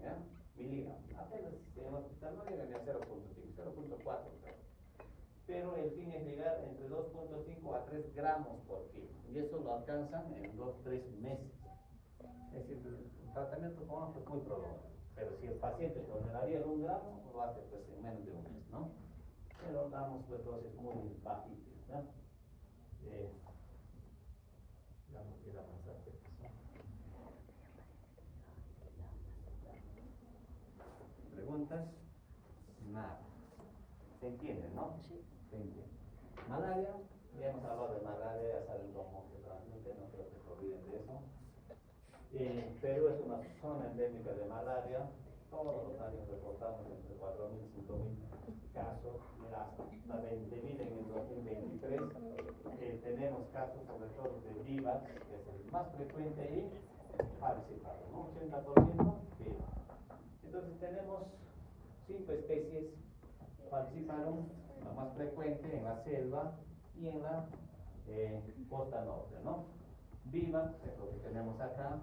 S1: ¿ya? Miligramos. Apenas en el hospital no llegan ni a 0.5, 0.4, pero el fin es llegar entre 2.5 a 3 gramos por kilo. Y eso lo alcanzan en 2-3 meses. Es decir, el tratamiento con ANFO es muy prolongado. Pero si el paciente toleraría el 1 gramo, lo hace pues en menos de un mes, ¿no? Pero damos pues dosis muy bajitas, ¿no? Ya no quiero avanzar, ¿qué pasó? ¿Preguntas? Nada. ¿Se entiende, no?
S2: Sí.
S1: Se entiende. Malaria, ya hemos hablado de malaria, ya saben cómo se transmite, no creo que se olviden de eso. Perú es una zona endémica de malaria. Todos los años reportamos entre 4.000 y 5.000 casos, hasta 20.000 en el 2023. Tenemos casos sobre todo de vivas, que es el más frecuente, y falciparum, ¿no? 80% viva. Entonces tenemos 5 especies falciparum, la más frecuente en la selva y en la costa norte, ¿no? Viva, es lo que tenemos acá,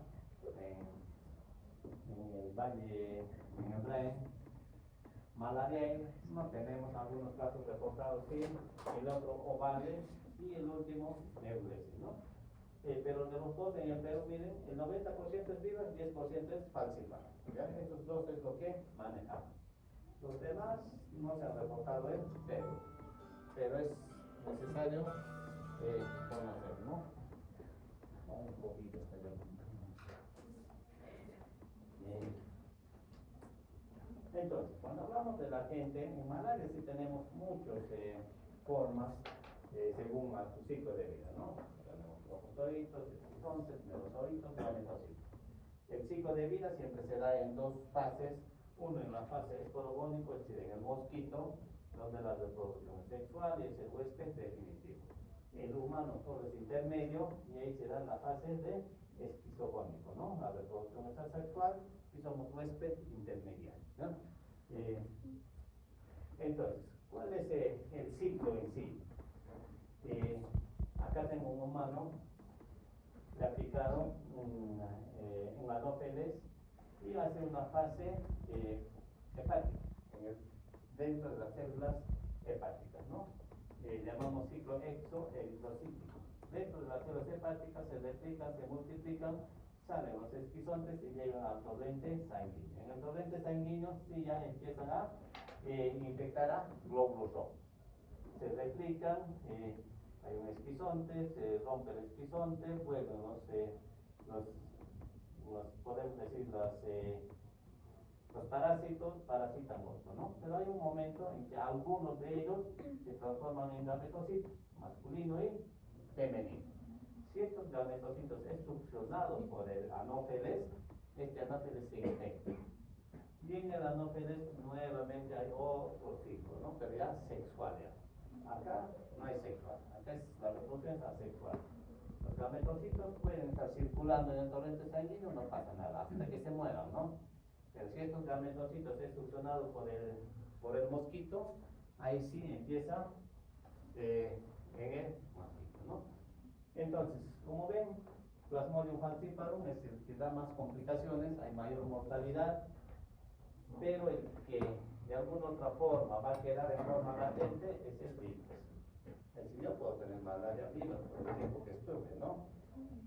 S1: en el valle, en el Ren. Malaria, no tenemos algunos casos reportados, sí, el otro ovale y el último neulesis, ¿no? Pero de los dos en el Perú, miren, el 90% es viva, 10% es falciparum. ¿Ya? Esos dos es lo que manejamos. Los demás no se han reportado en Perú, pero es necesario conocer, ¿no? Un poquito hasta allá. Entonces, cuando hablamos de la gente, en malaria sí tenemos muchas formas según a su ciclo de vida, ¿no? Tenemos leucocitos, esquizontes, melosocitos, gametocitos. El ciclo de vida siempre se da en dos fases, uno en la fase esporogónico, es decir, en el mosquito, donde la reproducción es sexual y es el huésped definitivo. El humano solo es intermedio y ahí se da la fase de esquizogónico, ¿no? La reproducción es asexual y somos huésped intermediario, ¿no? Entonces, ¿cuál es el ciclo en sí? Acá tengo un humano, le aplicaron un anófeles y hace una fase hepática dentro de las células hepáticas, ¿no? Llamamos ciclo exoeritrocítico. Dentro de las células hepáticas se replican, se multiplican, salen los esquizontes y llegan al torrente sanguíneo. En el torrente sanguíneo sí ya empiezan a infectar a glóbulos rojos. Se replican, hay un esquizonte, se rompe el esquizonte, vuelven los podemos decir, los parásitos parasitan otro, ¿no? Pero hay un momento en que algunos de ellos se transforman en gametocitos, masculino y femenino. Si estos gametocitos es succionado por el anófeles, este anófeles se infecta. Y en el anófeles nuevamente hay otro ciclo, ¿no? Pero ya sexual ya. Acá no hay sexual, acá es la reproducción es asexual. Los gametocitos pueden estar circulando en el torrente sanguíneo, no pasa nada, hasta que se mueran, ¿no? Pero si estos gametocitos es succionado por el mosquito, ahí sí empieza en el mosquito, ¿no? Entonces, como ven, Plasmodium falciparum es el que da más complicaciones, hay mayor mortalidad, pero el que de alguna otra forma va a quedar en forma latente es el virus. Es decir, yo puedo tener malaria viva por el tiempo que estuve, ¿no?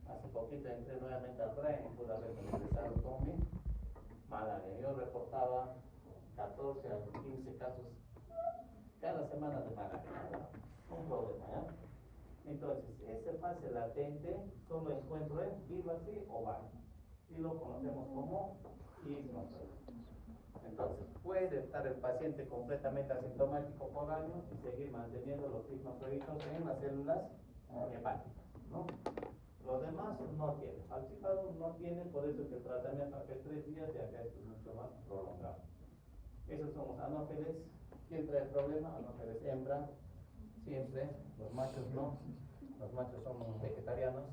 S1: Hace poquito entré nuevamente al REN y pude haber regresado con mi malaria. Yo reportaba 14 a 15 casos cada semana de malaria. Un problema, ¿ya? Entonces, esa fase latente solo encuentro en Vivasi o VAR y lo conocemos como hipnosis. Entonces, puede estar el paciente completamente asintomático por años y seguir manteniendo los hipnozoitos en las células hepáticas, ¿no? Los demás no tienen. Falciparum no tienen, por eso que el tratamiento acá es 3 días y acá es mucho más prolongado. Esos son los anófeles. ¿Quién trae el problema? Anófeles hembra, siempre. Los machos no. Los machos son vegetarianos,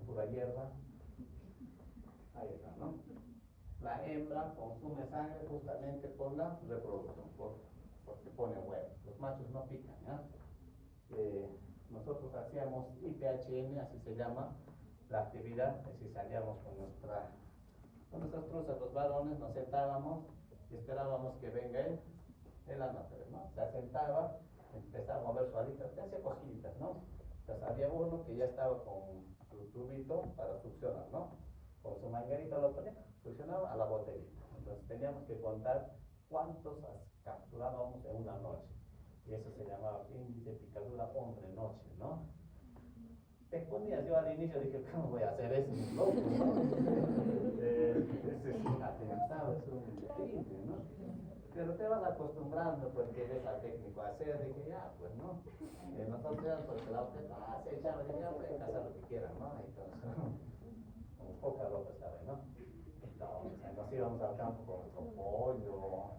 S1: pura hierba. Ahí está, ¿no? La hembra consume sangre justamente por la reproducción, porque pone huevos. Los machos no pican, ¿ya? Nosotros hacíamos IPHM, así se llama la actividad, es decir, salíamos con nuestras truzas, los varones, nos sentábamos y esperábamos que venga el anófeles, ¿no? Se asentaba, empezaba a mover su alita, hacía cosquillitas, ¿no? Entonces había uno que ya estaba con su tubito para succionar, ¿no? Con su manguerita lo ponía, succionaba a la botellita. Entonces teníamos que contar cuántos capturábamos en una noche. Y eso se llamaba índice picadura hombre-noche, ¿no? Te ponías, yo al inicio dije, ¿cómo voy a hacer eso? Es loco, ¿no? Es atentado, es un increíble, ¿no? Pero te vas acostumbrando porque ves al técnico hacer, dije, ya, pues no. Nosotros ya, porque la otra, se echaba, dije, ya pueden hacer lo que quieran, ¿no? Entonces, como poca ropa sabe, ¿no? Entonces, nos íbamos al campo con nuestro pollo,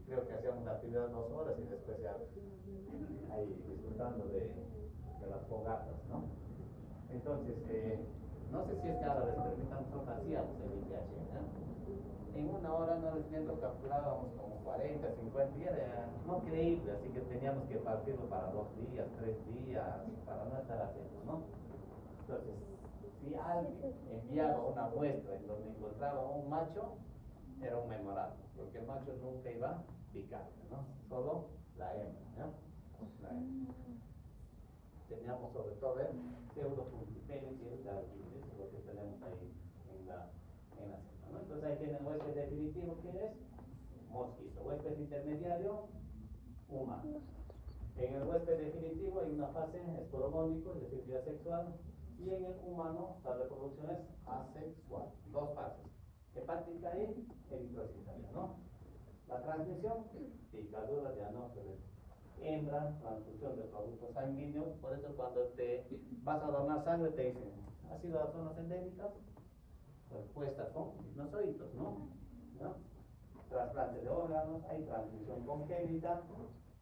S1: creo que hacíamos la actividad 2 horas y después ya ahí disfrutando de las fogatas, ¿no? Entonces, no sé si es que ahora les permitan, nosotros hacíamos el ITH, ¿no? En una hora no les miento, capturábamos como 40, 50 días, era no creíble, así que teníamos que partirlo para 2 días, 3 días, para no estar haciendo, ¿no? Entonces, si alguien enviaba una muestra en donde encontraba un macho, era un memorable, porque el macho nunca iba a picar, ¿no? Solo la hembra, ¿no? La hembra. Teníamos sobre todo el pseudopuntipenis y el darwinis, lo que tenemos ahí en la cena, ¿no? Entonces ahí tienen huésped definitivo, ¿quién es? Mosquito. Huésped intermediario, humano. En el huésped definitivo hay una fase esporogónico, es decir, vía sexual, y en el humano la reproducción es asexual. 2 fases. Hepática y eritrocitaria, ¿no? La transmisión, picadura de anófeles. Hembra, transfusión de productos sanguíneos, por eso cuando te vas a donar sangre te dicen, ¿has ido a zonas endémicas? Respuestas con linocioides, ¿no? Trasplante de órganos, hay transmisión congénita,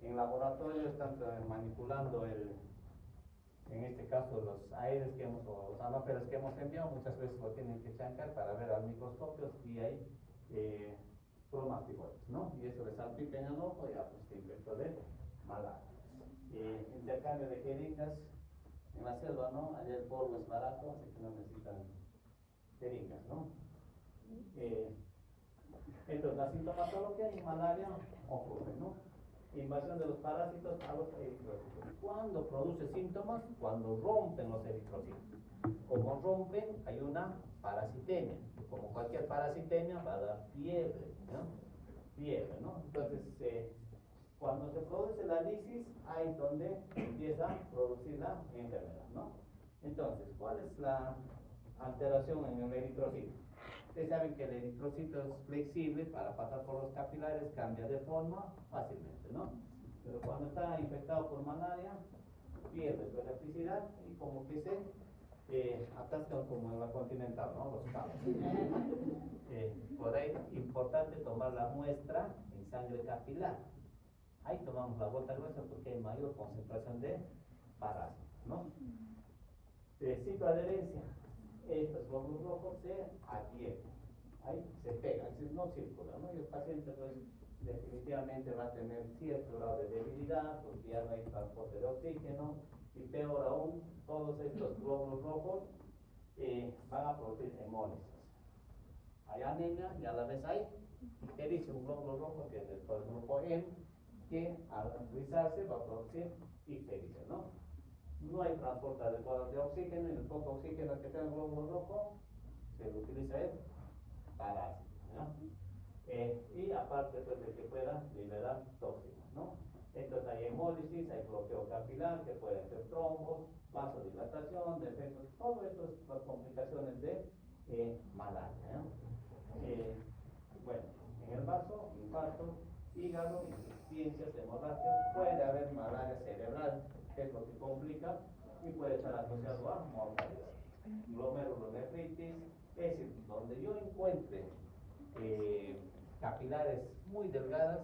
S1: en laboratorio están manipulando en este caso los aires que hemos, o los anófeles que hemos enviado, muchas veces lo tienen que chancar para ver al microscopio si hay cromastigoides, ¿no? Y eso le salpica en el ojo y ya pues te infectó de malaria. Intercambio de jeringas en la selva, ¿no? Allá el polvo es barato, así que no necesitan jeringas, ¿no? Entonces, la sintomatología en malaria ocurre, ¿no? Invasión de los parásitos a los eritrocitos. ¿Cuándo produce síntomas? Cuando rompen los eritrocitos. Como rompen, hay una parasitemia. Como cualquier parasitemia va a dar fiebre, ¿no? Fiebre, ¿no? Entonces, cuando se produce la lisis, ahí es donde empieza a producir la enfermedad, ¿no? Entonces, ¿cuál es la alteración en el eritrocito? Ustedes saben que el eritrocito es flexible para pasar por los capilares, cambia de forma fácilmente, ¿no? Pero cuando está infectado por malaria, pierde su elasticidad y como que se atascan como en la continental, ¿no? Los cabos. Por ahí, importante tomar la muestra en sangre capilar. Ahí tomamos la gota gruesa porque hay mayor concentración de parásitos, ¿no? Citoadherencia. Estos glóbulos rojos se adhieren, ahí se pegan, es decir, no circulan, ¿no? Y el paciente pues definitivamente va a tener cierto grado de debilidad porque ya no hay transporte de oxígeno y peor aún, todos estos glóbulos rojos van a producir hemólisis. Hay anemia y a la vez hay ictericia, un glóbulo rojo que es el grupo M que al rizarse va a producir ictericia, ¿no? No hay transporte adecuado de oxígeno y el poco oxígeno que tenga el glóbulo rojo se lo utiliza el parásito, ¿no? Y aparte pues, de que pueda liberar toxinas, ¿no? Entonces hay hemólisis, hay bloqueo capilar que pueden ser trombos, vasodilatación, defectos, todo esto es las complicaciones de malaria, ¿no? Bueno, en el vaso, infarto, hígado, insuficiencias, hemorragias, puede haber malaria cerebral, que es lo que complica y puede estar asociado a mortalidad. Glomerulonefritis, es decir, donde yo encuentre capilares muy delgadas,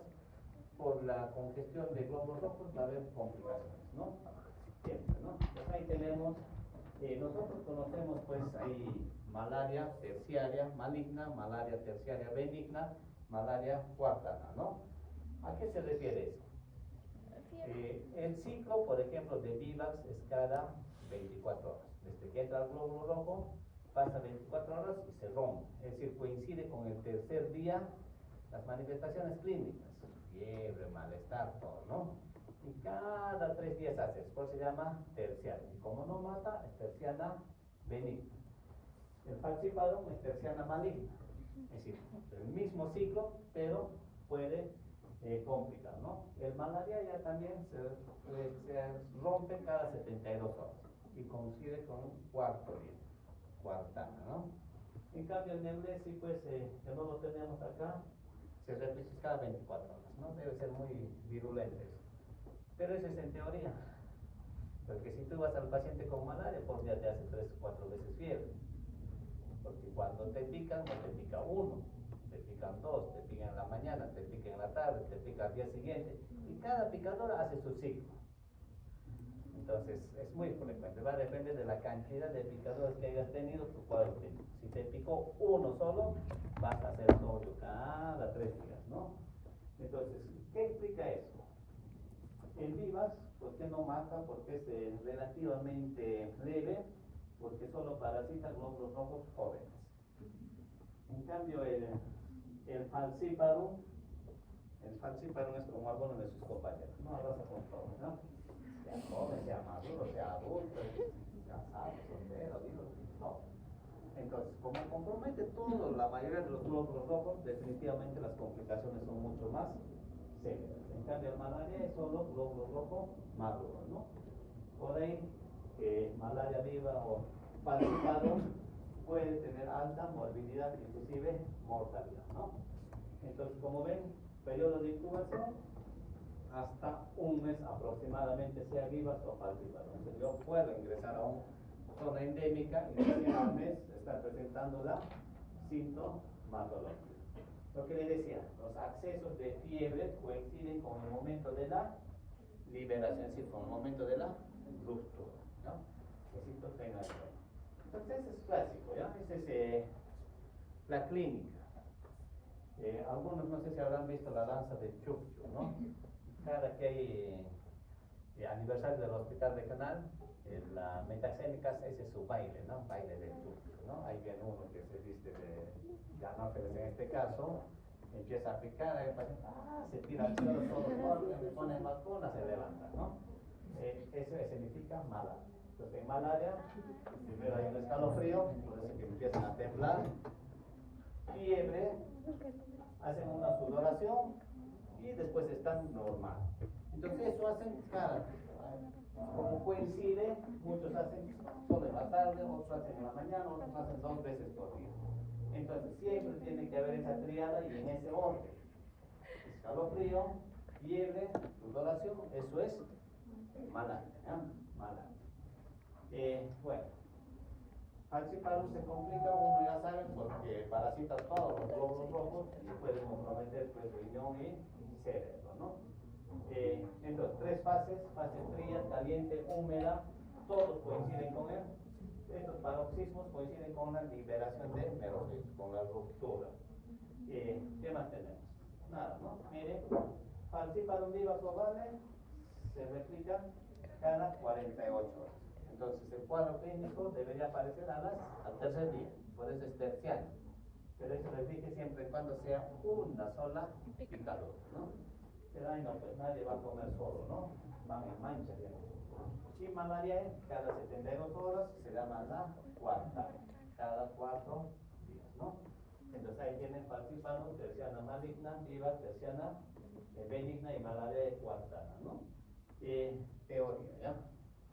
S1: por la congestión de glóbulos rojos va a haber complicaciones, ¿no? Siempre, ¿no? Pues ahí tenemos, nosotros conocemos pues ahí malaria terciaria maligna, malaria terciaria benigna, malaria cuartana, ¿no? ¿A qué se refiere eso? El ciclo, por ejemplo, de Vivax es cada 24 horas. Desde que entra el glóbulo rojo, pasa 24 horas y se rompe. Es decir, coincide con el tercer día las manifestaciones clínicas. Fiebre, malestar, todo, ¿no? Y cada 3 días hace, por eso se llama terciaria. Y como no mata, es terciana benigna. El falciparum es terciana maligna. Es decir, el mismo ciclo, pero puede complicar, ¿no? El malaria ya también se rompe cada 72 horas y coincide con un cuarto día, cuartana, ¿no? En cambio, el Neblesi, pues, que no lo tenemos acá, se repite cada 24 horas, ¿no? Debe ser muy virulento eso. Pero eso es en teoría, porque si tú vas al paciente con malaria, por día te hace 3 o 4 veces fiebre. Porque cuando te pican, no te pica uno, te pican dos, te pican en la mañana, te pican en la tarde, te pica al día siguiente. Y cada picadora hace su ciclo. Entonces, es muy frecuente. Va a depender de la cantidad de picadoras que hayas tenido tu cuadro clínico. Si te picó uno solo, vas a hacer sodio cada 3 días, ¿no? Entonces, ¿qué explica eso? En vivas, ¿por qué no mata? Porque es relativamente leve, porque solo parasita glóbulos rojos jóvenes. En cambio, el falciparum es como alguno de sus compañeros, no arrasa con todo, ¿no? Sea joven, sea maduro, sea adulto, casado, soltero, no. Entonces, como compromete todo, la mayoría de los glóbulos rojos, definitivamente las complicaciones son mucho más severas. En cambio, el malaria es solo glóbulo rojo maduro, ¿no? Por ahí, malaria viva o falciparum puede tener alta morbilidad, inclusive mortalidad, ¿no? Entonces, como ven, periodo de incubación hasta un mes aproximadamente, sea vivas o falciparum. Entonces, yo puedo ingresar a una zona endémica y recién al mes está presentando la sintomatología. Lo que le decía, los accesos de fiebre coinciden con el momento de la liberación, es decir, con el momento de la ruptura, ¿no? Necesito tener eso. Entonces, ese es clásico, ¿ya? Esa es la clínica. Algunos no sé si habrán visto la danza del Chukchu, ¿no? Cada que hay aniversario del hospital regional, la Metaxénicas, ese es su baile, ¿no? Baile del Chukchu, ¿no? Ahí viene uno que se viste de Ganófeles en este caso, empieza a picar, el paciente se tira al suelo, todo corre, le ponen vacuna, se levanta, ¿no? Eso significa malaria. Entonces, en malaria, primero hay un escalofrío, por eso que empiezan a temblar, fiebre, hacen una sudoración y después están normal. Entonces, eso hacen cada. Como coincide, muchos hacen solo en la tarde, otros hacen en la mañana, otros hacen 2 veces por día. Entonces, siempre tiene que haber esa triada y en ese orden. Escalofrío, fiebre, sudoración, eso es malaria, ¿eh? Malaria. Bueno, falciparum se complica, uno ya sabe, porque parasita todos los glóbulos rojos y puede comprometer pues, riñón y cerebro, ¿no? Entonces, 3 fases, fase fría, caliente, húmeda, todos coinciden con él. Estos paroxismos coinciden con la liberación de merocitos, con la ruptura. ¿Qué más tenemos? Nada, ¿no? Mire, falciparum vivas ovales se replica cada 48 horas. Entonces, el cuadro clínico debería aparecer al tercer día, por eso es terciario. Pero eso les dije siempre y cuando sea una sola picadura, ¿no? Pero ahí no, pues nadie va a comer solo, ¿no? Van en mancha siempre. Y malaria cada 72 horas se llama la cuarta, cada 4 días, ¿no? Entonces ahí tienen falciparum, terciana maligna, viva, terciana benigna y malaria cuartana, ¿no? Teoría, ¿ya?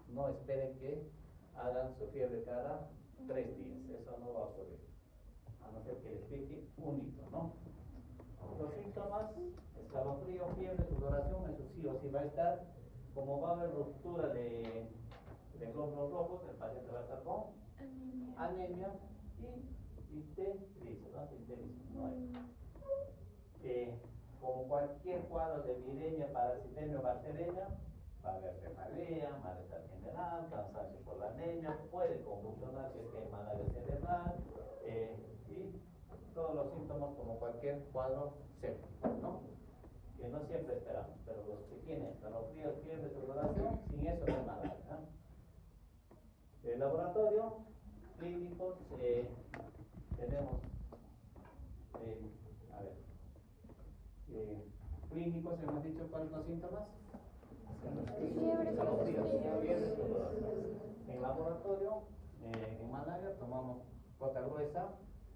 S1: No esperen que hagan su fiebre cada 3 días, eso no va a ocurrir, a no ser que les pique único, ¿no? Los síntomas, escalofrío, fiebre, sudoración, eso sí o sí va a estar. Como va a haber ruptura de glóbulos rojos, el paciente va a estar con anemia y ictericia, ¿no? No hay. Como cualquier cuadro de viremia, parasitemia o bacteremia, va a haber cefalea, malestar general, cansancio por la anemia, puede convulsionar si es que hay malaria cerebral, y todos los síntomas como cualquier cuadro séptico, ¿no? Que no siempre esperamos, pero los que tienen escalofríos, fiebre, sudoración, sin eso no es malaria, ¿no? El laboratorio, clínicos, tenemos, clínicos, hemos dicho cuáles son los síntomas. Escalofríos, fiebre, sudoración. En laboratorio, en malaria, tomamos gota gruesa,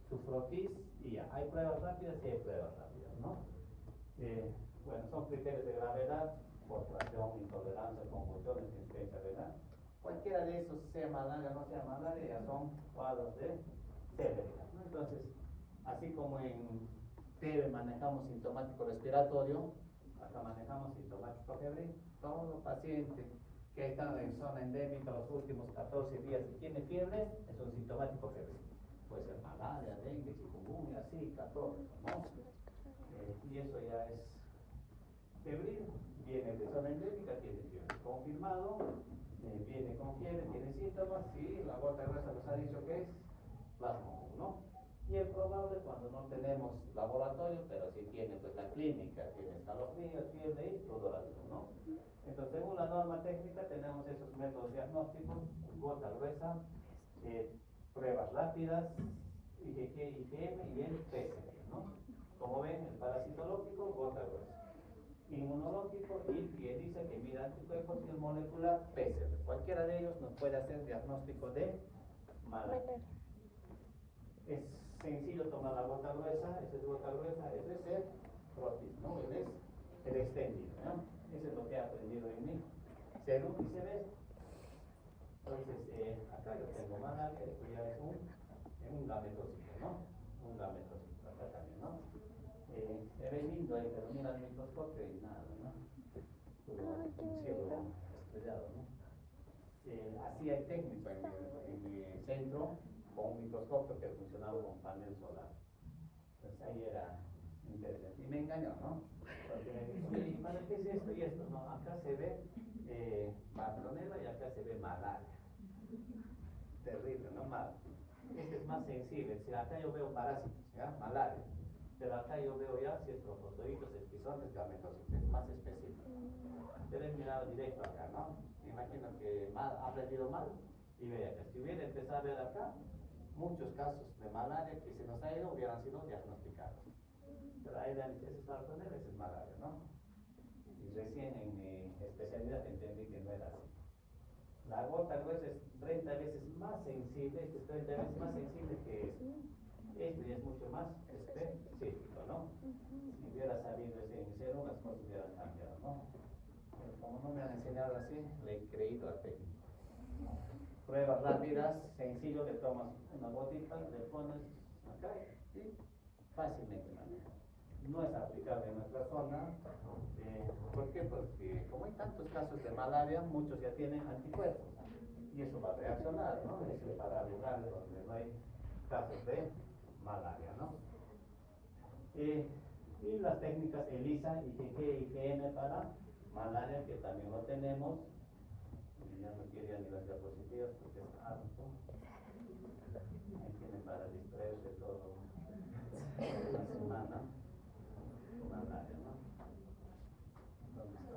S1: su frotis y ya. Hay pruebas rápidas y hay pruebas rápidas, ¿no? Bueno, son criterios de gravedad, postración, intolerancia, convulsiones, insuficiencia renal. Cualquiera de esos, sea malaria o no sea malaria, ya son cuadros de severidad, ¿no? Entonces, así como en TB manejamos sintomático respiratorio, acá manejamos sintomático febril. Todo paciente que está en zona endémica los últimos 14 días y tiene fiebre, es un sintomático febril. Puede ser malaria, dengue, chikungunya, zika, todo eso, ¿no? Y eso ya es febril, viene de zona endémica, tiene fiebre. Confirmado, viene con fiebre, tiene síntomas, sí, la gota gruesa nos ha dicho que es plasmodium, ¿no? Y es probable cuando no tenemos laboratorio, pero sí tiene pues la clínica, tiene escalofríos, fiebre y sudoración, ¿no? Entonces, según la norma técnica, tenemos esos métodos diagnósticos: gota gruesa, pruebas rápidas, IgG, IgM y el PCR, ¿no? Como ven, el parasitológico, gota gruesa. Inmunológico, IFI, ELISA, que mide anticuerpos, y el molecular, PCR. Cualquiera de ellos nos puede hacer diagnóstico de malaria. Es sencillo tomar la gota gruesa, esa es gota gruesa, ese es el frotis, ¿no? Ese es el extendido, ¿no? Eso es lo que he aprendido en mí. Según dice, ¿ves? Entonces, acá yo tengo malaria, esto ya es un gametocito, ¿no? Un gametocito, acá también, ¿no? Se ve lindo ahí, pero mira el microscopio y nada, ¿no? Todo un cielo estrellado, ¿no? Así hay técnico en mi centro, con un microscopio que funcionaba con panel solar. Entonces ahí era interesante. Y me engañó, ¿no? Porque me dijo, oye, ¿para qué es esto y esto? No, acá se ve matronela y acá se ve malaria. Terrible, ¿no? Mal. Este es más sensible. Si acá yo veo parásitos, ¿ya? Malaria. Pero acá yo veo ya si es trofozoitos, esquizones, gametocitos. Es más específico. Pero he mirado directo acá, ¿no? Me imagino que ha aprendido mal y ve acá. Si hubiera empezado a ver acá, muchos casos de malaria que se nos ha ido hubieran sido diagnosticados. Pero ahí ese es matronela, ese es malaria, ¿no? Y recién en mi especialidad entendí que no era así. La gota gruesa es 30 veces más sensible, este es 30 veces más sensible que este. Este es mucho más específico, ¿no? Si hubiera sabido ese en cero, las cosas hubieran cambiado, ¿no? Pero como no me han enseñado así, le he creído al técnico. Pruebas rápidas, sencillo, le tomas una gotita, le pones acá y fácilmente maneja. No es aplicable en nuestra zona. ¿Por qué? Porque como hay tantos casos de malaria, muchos ya tienen anticuerpos y eso va a reaccionar, ¿no? Eso es para lugares donde no hay casos de malaria, ¿no? Y las técnicas ELISA, IgG, IgM para malaria, que también lo tenemos. Y ya no quería ni las diapositivas porque es harto. Ahí tienen para distraerse todo una semana. Malaria, ¿no? ¿Dónde está?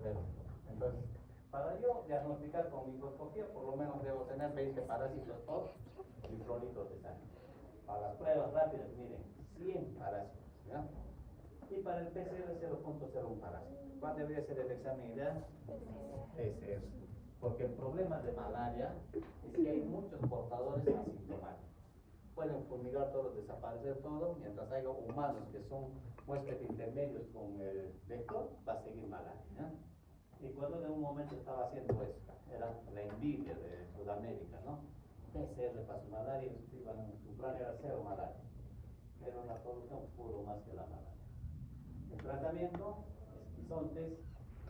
S1: Bueno, entonces, para yo diagnosticar con microscopía, por lo menos debo tener 20 parásitos por microlitros de sangre. Para las pruebas rápidas, miren, 100 parásitos, ¿ya? Y para el PCR 0.01 parásito. ¿Cuál debería ser el examen ideal? Ese es. Porque el problema de malaria es que hay muchos portadores asintomáticos. Pueden fumigar todo, desaparecer todo, mientras haya humanos que son huéspedes intermedios con el vector, va a seguir malaria, ¿ya? Y cuando en un momento estaba haciendo eso, era la envidia de Sudamérica, ¿no? PCR para su malaria, su plan era cero malaria. Pero la producción pudo más que la malaria. El tratamiento, esquizontes,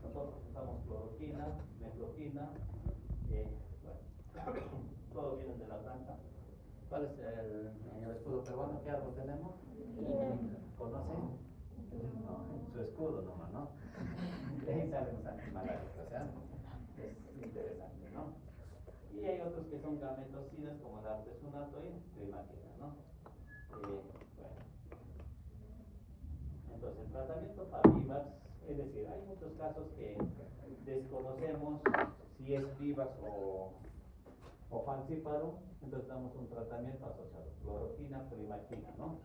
S1: nosotros usamos cloroquina, mefloquina, bueno, todo viene de la planta. ¿Cuál es en el escudo peruano? ¿Qué árbol tenemos? ¿Conocen? No, su escudo nomás, ¿no? De ahí salen los antimalarios, o sea, es interesante, ¿no? Y hay otros que son gametocidas como el artesunato y primaquina, ¿no? Bueno. Entonces, el tratamiento para VIVAX, es decir, hay muchos casos que desconocemos si es VIVAX o falciparum, entonces damos un tratamiento asociado, cloroquina, primaquina, ¿no?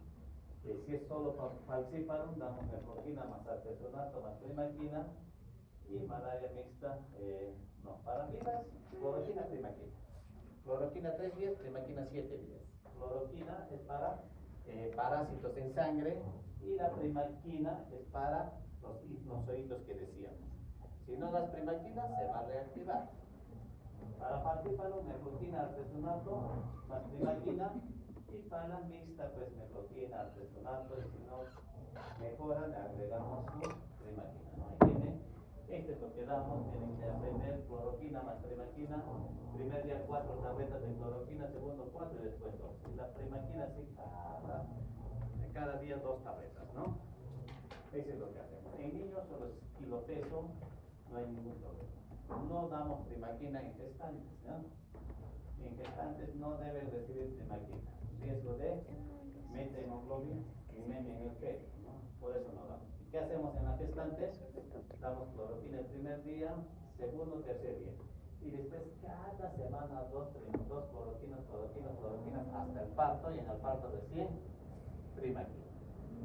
S1: Si es solo falciparum, damos mefloquina más artesunato más primaquina, Y malaria mixta, no, para vidas, cloroquina, primaquina. Cloroquina 3 días, primaquina 7 días. Cloroquina es para parásitos en sangre y la primaquina es para los hipnozoides que decíamos. Si no das primaquina, se va a reactivar. Para falciparum, mefloquina, artesunato, más primaquina. Y para mixta, pues mefloquina, artesunato, y si no mejora, le agregamos su primaquina, ¿no? Ahí tiene, este es lo que damos, tienen que aprender cloroquina más primaquina. Primer día 4 tabletas de cloroquina, segundo 4 y después 2. Y la primaquina sí, cada día 2 tabletas, ¿no? Eso es lo que hacemos. En niños solo es kilopeso, no hay ningún problema. No damos primaquina en gestantes, ¿no? En gestantes no deben recibir primaquina. Riesgo de metahemoglobina y anemia en el feto, ¿no? Por eso no damos. ¿Y qué hacemos en las gestantes? Damos cloroquina el primer día, segundo, tercer día. Y después cada semana dos cloroquinas hasta el parto, y en el parto recién primaquina.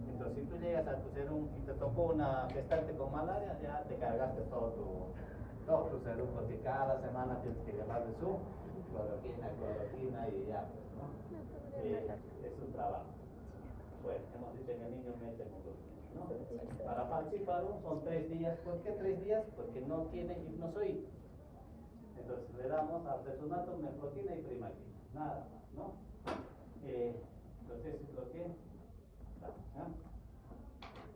S1: Entonces si tú llegas a tu serum y te tocó una gestante con malaria, ya te cargaste todo tu serum, porque cada semana tienes que llevarle su cloroquina y ya, pues, ¿no? Es un trabajo. Bueno, hemos dicho en el niño metahemoglobina, ¿no? Para falciparum son 3 días. ¿Por qué 3 días? Porque no tiene hipnozoides. Entonces le damos artesunato, mefloquina y primaquina, nada más, ¿no? Entonces es lo que damos, ¿no?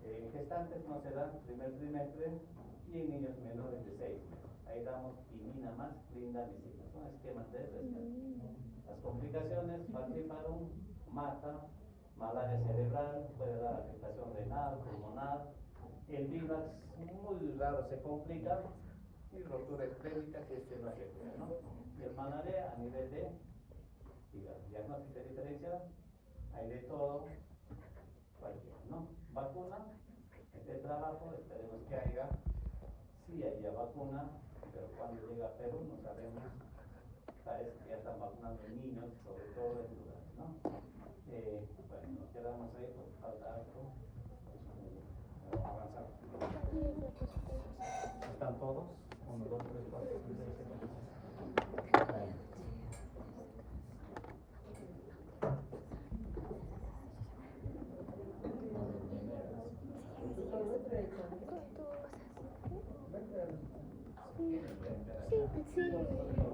S1: En gestantes no se dan primer trimestre y en niños menores de 6 meses. Ahí damos quinina más clindamicina, son esquemas de rescate. Las complicaciones, falciparum, mata, malaria cerebral, puede dar afectación renal, pulmonar. El VIVAX muy raro se complica y rotura esplénica si es que no se cura, ¿no? Y el malaria a nivel de diagnóstico de diferencia, hay de todo, cualquiera, ¿no? Vacuna, este trabajo, esperemos que haya, sí haya vacuna, pero cuando llega a Perú no sabemos, parece que ya están vacunando niños, sobre todo en lugares, ¿no? Bueno, nos quedamos ahí porque falta algo, avanzar. ¿Están todos? 1, 2, 3, 4, 5, 6, 7, 8.
S2: Sí, sí.